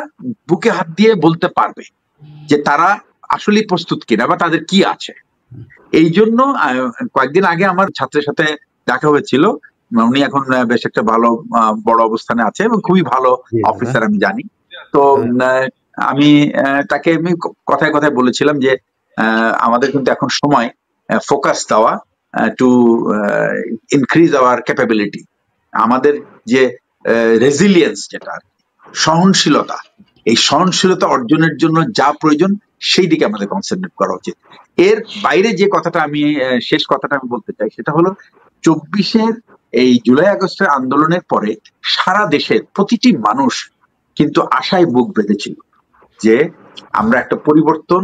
বুকে হাত দিয়ে বলতে পারবে যে তারা আসলে প্রস্তুত কিনা বা তাদের কি আছে। এই জন্য কয়েকদিন আগে আমার ছাত্রের সাথে দেখা হয়েছিল, উনি এখন বেশ একটা ভালো বড় অবস্থানে আছে এবং খুবই ভালো অফিসার আমি জানি। তো আমি তাকে কথায় কথায় বলেছিলাম যে আমাদের কিন্তু এখন সময় ফোকাস দেওয়া টু ইনক্রিজ আওয়ার ক্যাপাবিলিটি, আমাদের যে রেজিলিয়েন্স, যেটা সহনশীলতা, এই সহনশীলতা অর্জনের জন্য যা প্রয়োজন সেই দিকে আমাদের কনসেন্ট্রেট করা উচিত। এর বাইরে যে কথাটা আমি শেষ কথাটা আমি বলতে চাই সেটা হলো 24-এর এই জুলাই আগস্টের আন্দোলনের পরে সারা দেশের প্রতিটি মানুষ কিন্তু আশায় বুক বেঁধেছিল যে আমরা একটা পরিবর্তন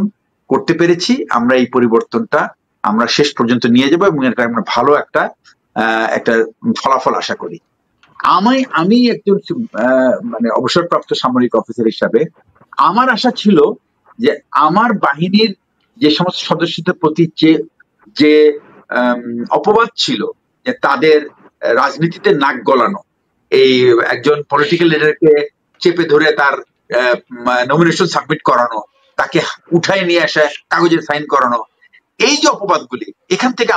করতে পেরেছি, আমরা এই পরিবর্তনটা আমরা শেষ পর্যন্ত নিয়ে যাবো এবং এটা আমরা ভালো একটা ফলাফল আশা করি। আমি একজন মানে অবসরপ্রাপ্ত সামরিক অফিসার হিসাবে আমার আশা ছিল যে আমার বাহিনীর যে সমস্ত সদস্যদের প্রতি যে অপবাদ ছিল যে তাদের রাজনীতিতে নাক গলানো, এই একজন পলিটিক্যাল লিডারকে চেপে ধরে তার নমিনেশন সাবমিট করানো, তাকে উঠায় নিয়ে আসা কাগজে সাইন করানো, এই যে অপবাদগুলি, এখান থেকে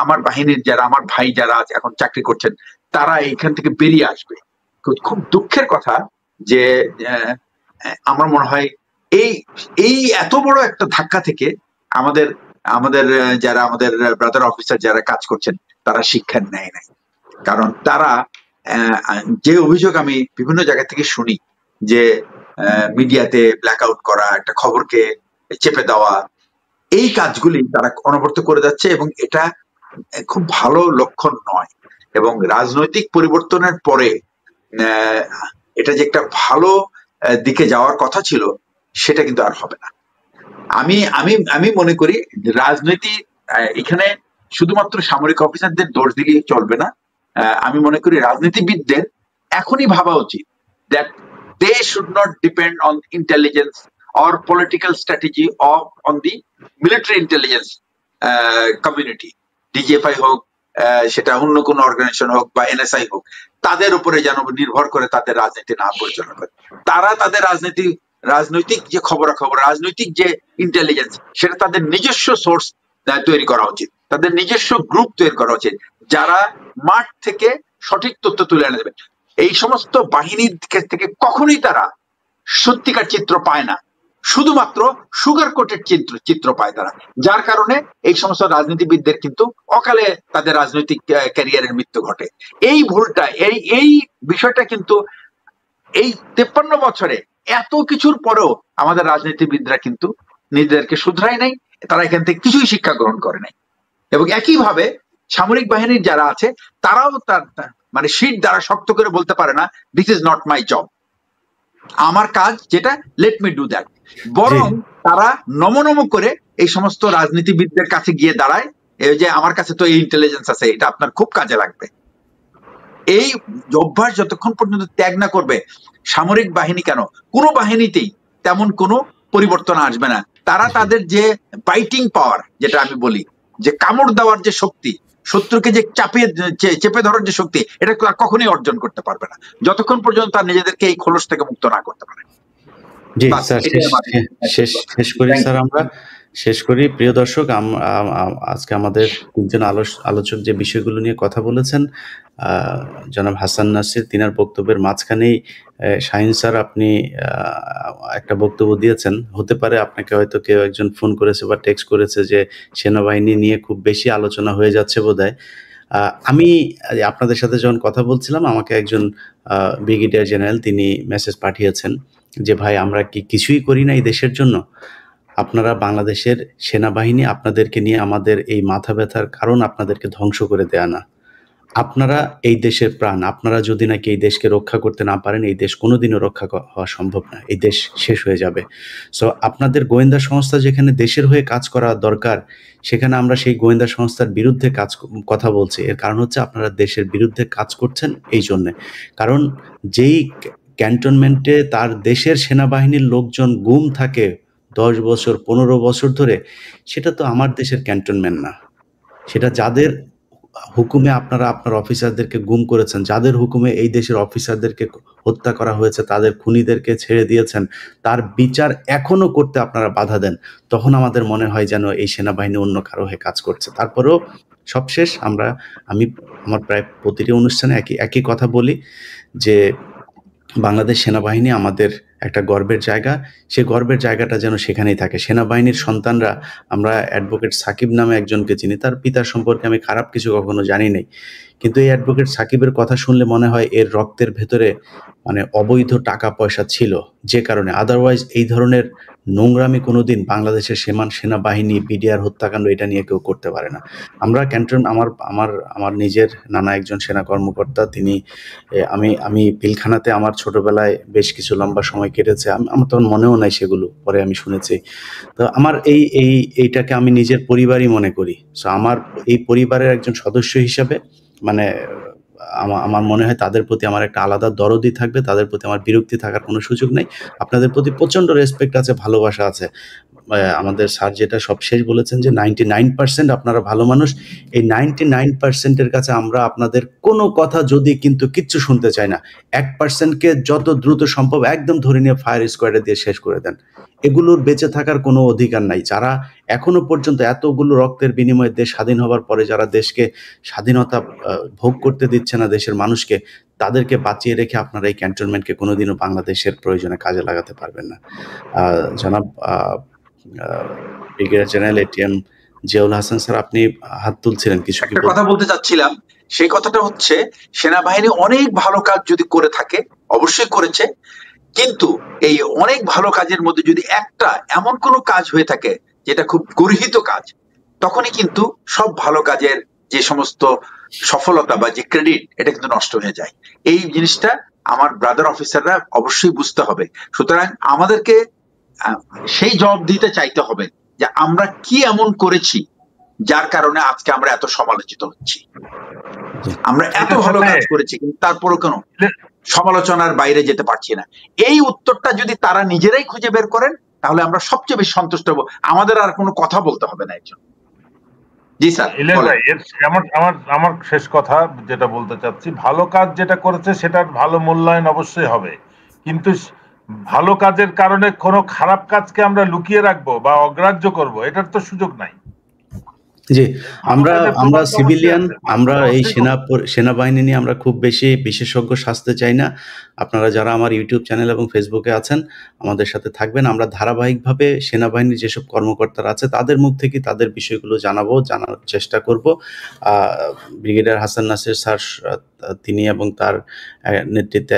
আমার বাহিনীর যারা, আমার ভাই যারা এখন চাকরি করছেন, তারা এখান থেকে বেরিয়ে আসবে। খুব দুঃখের কথা যে আমার মনে হয় এই এত বড় একটা ধাক্কা থেকে আমাদের যারা আমাদের ব্রাদার অফিসার যারা কাজ করছেন তারা শিক্ষা নেয় নাই। কারণ তারা যে অভিযোগ আমি বিভিন্ন জায়গা থেকে শুনি যে মিডিয়াতে ব্ল্যাক আউট করা, একটা খবরকে চেপে দেওয়া, এই কাজগুলি তারা অনবরত করে যাচ্ছে এবং এটা খুব ভালো লক্ষণ নয়। এবং রাজনৈতিক পরিবর্তনের পরে এটা যে একটা ভালো দিকে যাওয়ার কথা ছিল সেটা কিন্তু আর হবে না। আমি মনে করি রাজনীতি এখানে শুধুমাত্র সামরিক অফিসারদের দোষ দিলেই চলবে না। আমি মনে করি রাজনীতিবিদদের এখনই ভাবা উচিত that they should not depend on intelligence or political strategy or on the military intelligence community, DGFI হোক, সেটা অন্য কোনো অর্গানাইজেশন হোক বা NSI হোক, তাদের উপরে যেন নির্ভর করে তাদের রাজনীতি না পরিচালনা করে। তারা তাদের রাজনৈতিক যে খবরাখবর, রাজনৈতিক যে ইন্টেলিজেন্স, সেটা তাদের নিজস্ব সোর্স তৈরি করা উচিত, তাদের নিজস্ব গ্রুপ তৈরি করা উচিত যারা মাঠ থেকে সঠিক তথ্য তুলে এনে দেবে। এই সমস্ত বাহিনীর থেকে কখনোই তারা সত্যিকার চিত্র পায় না, শুধুমাত্র সুগার কোটেড চিত্র পায় তারা, যার কারণে এই সমস্ত রাজনীতিবিদদের কিন্তু অকালে তাদের রাজনৈতিক ক্যারিয়ারের মৃত্যু ঘটে। এই ভুলটা, এই বিষয়টা কিন্তু এই 53 বছরে এত কিছুর পরেও আমাদের রাজনীতিবিদরা কিন্তু নিজেদেরকে শুধরায় নাই, তারা এখান থেকে কিছুই শিক্ষা গ্রহণ করে নাই। এবং একইভাবে সামরিক বাহিনীর যারা আছে তারাও তার মানে শীট দ্বারা শক্ত করে বলতে পারে না this is not my job, আমার কাজ যেটা, লেট মি ডু দ্যাট। বরং তারা নমনম করে এই সমস্ত রাজনীতিবিদদের কাছে গিয়ে দাঁড়ায়, এই যে আমার কাছে তো এই ইন্টেলিজেন্স আছে, এটা আপনার খুব কাজে লাগবে। এই অভ্যাস যতক্ষণ পর্যন্ত ত্যাগ না করবে সামরিক বাহিনী, কেন কোনো বাহিনীতেই তেমন কোনো পরিবর্তন আসবে না। তারা তাদের যে বাইটিং পাওয়ার, যেটা আমি বলি যে কামড় দেওয়ার যে শক্তি, শত্রুকে যে চেপে ধরার যে শক্তি, এটা কখনোই অর্জন করতে পারবে না যতক্ষণ পর্যন্ত তার নিজেদেরকে এই খোলস থেকে মুক্ত না করতে পারে। জি স্যার, শেষ করি স্যার, আমরা শেষ করি। প্রিয় দর্শক, আজকে আমাদের তিনজন আলোচক যে বিষয়গুলো নিয়ে কথা বলেছেন, জনাব হাসান নাসির, তিনার বক্তব্যের মাঝখানেই শাহিন স্যার আপনি একটা বক্তব্য দিয়েছেন। হতে পারে আপনাকে হয়তো কেউ একজন ফোন করেছে বা টেক্সট করেছে যে সেনাবাহিনী নিয়ে খুব বেশি আলোচনা হয়ে যাচ্ছে বোধহয়। আমি আপনাদের সাথে যখন কথা বলছিলাম, আমাকে একজন ব্রিগেডিয়ার জেনারেল তিনি মেসেজ পাঠিয়েছেন যে ভাই, আমরা কি কিছুই করি না এই দেশের জন্য? আপনারা বাংলাদেশের সেনাবাহিনী, আপনাদেরকে নিয়ে আমাদের এই মাথা ব্যথার কারণ আপনাদেরকে ধ্বংস করে দেয়া না। আপনারা এই দেশের প্রাণ, আপনারা যদি নাকি এই দেশকে রক্ষা করতে না পারেন, এই দেশ কোনোদিনও রক্ষা হওয়া সম্ভব না, এই দেশ শেষ হয়ে যাবে। সো আপনাদের গোয়েন্দা সংস্থা যেখানে দেশের হয়ে কাজ করা দরকার, সেখানে আমরা সেই গোয়েন্দা সংস্থার বিরুদ্ধে কথা বলছি। এর কারণ হচ্ছে আপনারা দেশের বিরুদ্ধে কাজ করছেন এই জন্যে। কারণ যেই ক্যান্টনমেন্টে তার দেশের সেনাবাহিনীর লোকজন গুম থাকে 10 বছর 15 বছর ধরে, সেটা তো আমার দেশের ক্যান্টনমেন্ট না। সেটা যাদের হুকুমে আপনারা আপনার অফিসারদেরকে গুম করেছেন, যাদের হুকুমে এই দেশের অফিসারদেরকে হত্যা করা হয়েছে, তাদের খুনিদেরকে ছেড়ে দিয়েছেন, তার বিচার এখনো করতে আপনারা বাধা দেন, তখন আমাদের মনে হয় যেন এই সেনাবাহিনী অন্য কারো হয়ে কাজ করছে। তারপরেও সবশেষ আমি আমার প্রায় প্রতিটি অনুষ্ঠানে একই কথা বলি যে বাংলাদেশ সেনাবাহিনী আমাদের একটা গর্বের জায়গা। সেই গর্বের জায়গাটা যেন সেখানেই থাকে। সেনাবাহিনীর সন্তানরা, আমরা অ্যাডভোকেট সাকিব নামে একজনকে চিনি, তার পিতার সম্পর্কে আমি খারাপ কিছু কখনো জানি নাই, কিন্তু এই অ্যাডভোকেট সাকিবের কথা শুনলে মনে হয় এর রক্তের ভেতরে মানে অবৈধ টাকা পয়সা ছিল, যে কারণে আদারওয়াইজ এই ধরনের নোংরামি কোনোদিন বাংলাদেশের সেনাবাহিনী, বিডিআর হত্যাকাণ্ড এটা নিয়ে কেউ করতে পারে না। আমরা আমার নিজের নানা একজন সেনা কর্মকর্তা, তিনি আমি পিলখানাতে আমার ছোটবেলায় বেশ কিছু লম্বা সময় কেটেছে, আমার তখন মনেও নাই সেগুলো, পরে আমি শুনেছি। তো আমার এইটাকে আমি নিজের পরিবারই মনে করি। সো আমার এই পরিবারের একজন সদস্য হিসাবে মানে আমার মনে হয় তাদের প্রতি আমার একটা আলাদা দরদি থাকবে, তাদের প্রতি আমার বিরক্তি থাকার কোনো সুযোগ নেই। আপনাদের প্রতি প্রচণ্ড রেসপেক্ট আছে, ভালোবাসা আছে। আমাদের স্যার যেটা সবশেষ বলেছেন যে 99% আপনারা ভালো মানুষ, এই 99%-এর কাছে আমরা আপনাদের কোনো কথা যদি কিন্তু কিচ্ছু শুনতে চাই না। 1%-কে যত দ্রুত সম্ভব একদম ধরে নিয়ে ফায়ার স্কোয়াডে দিয়ে শেষ করে দেন। এগুলোর বেঁচে থাকার কোনো অধিকার নাই। যারা এখনো পর্যন্ত এতগুলো রক্তের বিনিময়ে দেশ স্বাধীন হবার পরে যারা দেশকে স্বাধীনতা ভোগ করতে দিচ্ছে না দেশের মানুষকে, তাদেরকে বাঁচিয়ে রেখে আপনারা এই ক্যান্টনমেন্টকে কোনোদিনও বাংলাদেশের প্রয়োজনে কাজে লাগাতে পারবেন না। জনাব brigadier general ATM Ziaul Hasan sir, আপনি হাত তুলছিলেন, কিছু কি কথা বলতে চাচ্ছিলাম। সেই কথাটা হচ্ছে, সেনাবাহিনী অনেক ভালো কাজ যদি করে থাকে, অবশ্যই করেছে, কিন্তু এই অনেক ভালো কাজের মধ্যে যদি একটা এমন কোনো কাজ হয়ে থাকে যেটা খুব গর্হিত কাজ, তখনই কিন্তু সব ভালো কাজের যে সমস্ত সফলতা বা যে ক্রেডিট, এটা কিন্তু নষ্ট হয়ে যায়। এই জিনিসটা আমার ব্রাদার অফিসাররা অবশ্যই বুঝতে হবে। সুতরাং আমাদেরকে সেই জবাব দিতে চাইতে হবে যে আমরা কি এমন করেছি যার কারণে আজকে আমরা এত সমালোচিত হচ্ছি। আমরা এত ভালো কাজ করেছি, কিন্তু তারপরও কেন সমালোচনার বাইরে যেতে পারছি না। এই উত্তরটা যদি তারা নিজেরাই খুঁজে বের করেন, তাহলে আমরা সবচেয়ে বেশি সন্তুষ্ট হব। আমাদের আর কোনো কথা বলতে হবে না একজন। জি স্যার। আমার শেষ কথা যেটা বলতে চাচ্ছি, ভালো কাজ যেটা করেছে সেটার ভালো মূল্যায়ন অবশ্যই হবে, কিন্তু ভালো কাজের কারণে কোনো খারাপ কাজকে আমরা লুকিয়ে রাখবো বা অগ্রাহ্য করব, এটার তো সুযোগ নাই। জি, আমরা সিভিলিয়ান, আমরা এই সেনাবাহিনী নিয়ে আমরা খুব বেশি বিশেষজ্ঞ সাজতে চাই না। আপনারা যারা আমার ইউটিউব চ্যানেল এবং ফেসবুকে আছেন, আমাদের সাথে থাকবেন। আমরা ধারাবাহিকভাবে সেনাবাহিনীর যেসব কর্মকর্তারা আছে তাদের মুখ থেকে তাদের বিষয়গুলো জানার চেষ্টা করব। ব্রিগেডিয়ার হাসান নাসির স্যার, তিনি এবং তার নেতৃত্বে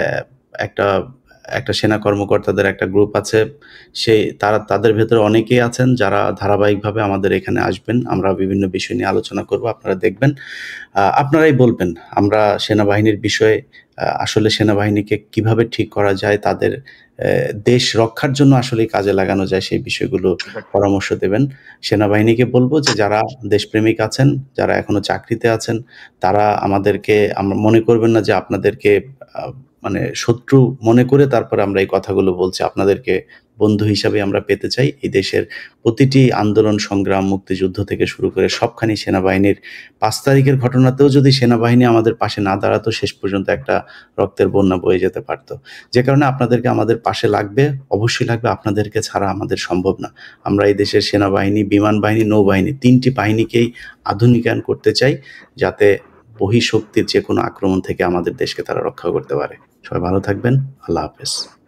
একটা সেনা কর্মকর্তাদের একটা গ্রুপ আছে, তাদের ভেতরে অনেকেই আছেন যারা ধারাবাহিকভাবে আমাদের এখানে আসবেন। আমরা বিভিন্ন বিষয় নিয়ে আলোচনা করব, আপনারা দেখবেন, আপনারাই বলবেন আমরা সেনাবাহিনীর বিষয়ে আসলে সেনাবাহিনীকে কিভাবে ঠিক করা যায়, তাদের দেশ রক্ষার জন্য আসলে কাজে লাগানো যায়, সেই বিষয়গুলো পরামর্শ দেবেন। সেনাবাহিনীকে বলবো যে যারা দেশপ্রেমিক আছেন, যারা এখনো চাকরিতে আছেন, তারা আমরা মনে করবেন না যে আপনাদেরকে মানে শত্রু মনে করে তারপরে আমরা এই কথাগুলো বলছি। আপনাদেরকে বন্ধু হিসাবে আমরা পেতে চাই। এই দেশের প্রতিটি আন্দোলন, সংগ্রাম, মুক্তিযুদ্ধ থেকে শুরু করে সবখানি সেনাবাহিনীর ৫ তারিখের ঘটনাতেও যদি সেনাবাহিনী আমাদের পাশে না দাঁড়াতো, শেষ পর্যন্ত একটা রক্তের বন্যা বয়ে যেতে পারত। যে কারণে আপনাদেরকে আমাদের পাশে লাগবে, অবশ্যই লাগবে। আপনাদেরকে ছাড়া আমাদের সম্ভব না। আমরা এই দেশের সেনাবাহিনী, বিমান বাহিনী, নৌবাহিনী ৩টি বাহিনীকেই আধুনিকায়ন করতে চাই, যাতে বহিঃশক্তির যেকোনো আক্রমণ থেকে আমাদের দেশকে তারা রক্ষা করতে পারে। সবাই ভালো থাকবেন। আল্লাহ হাফেজ।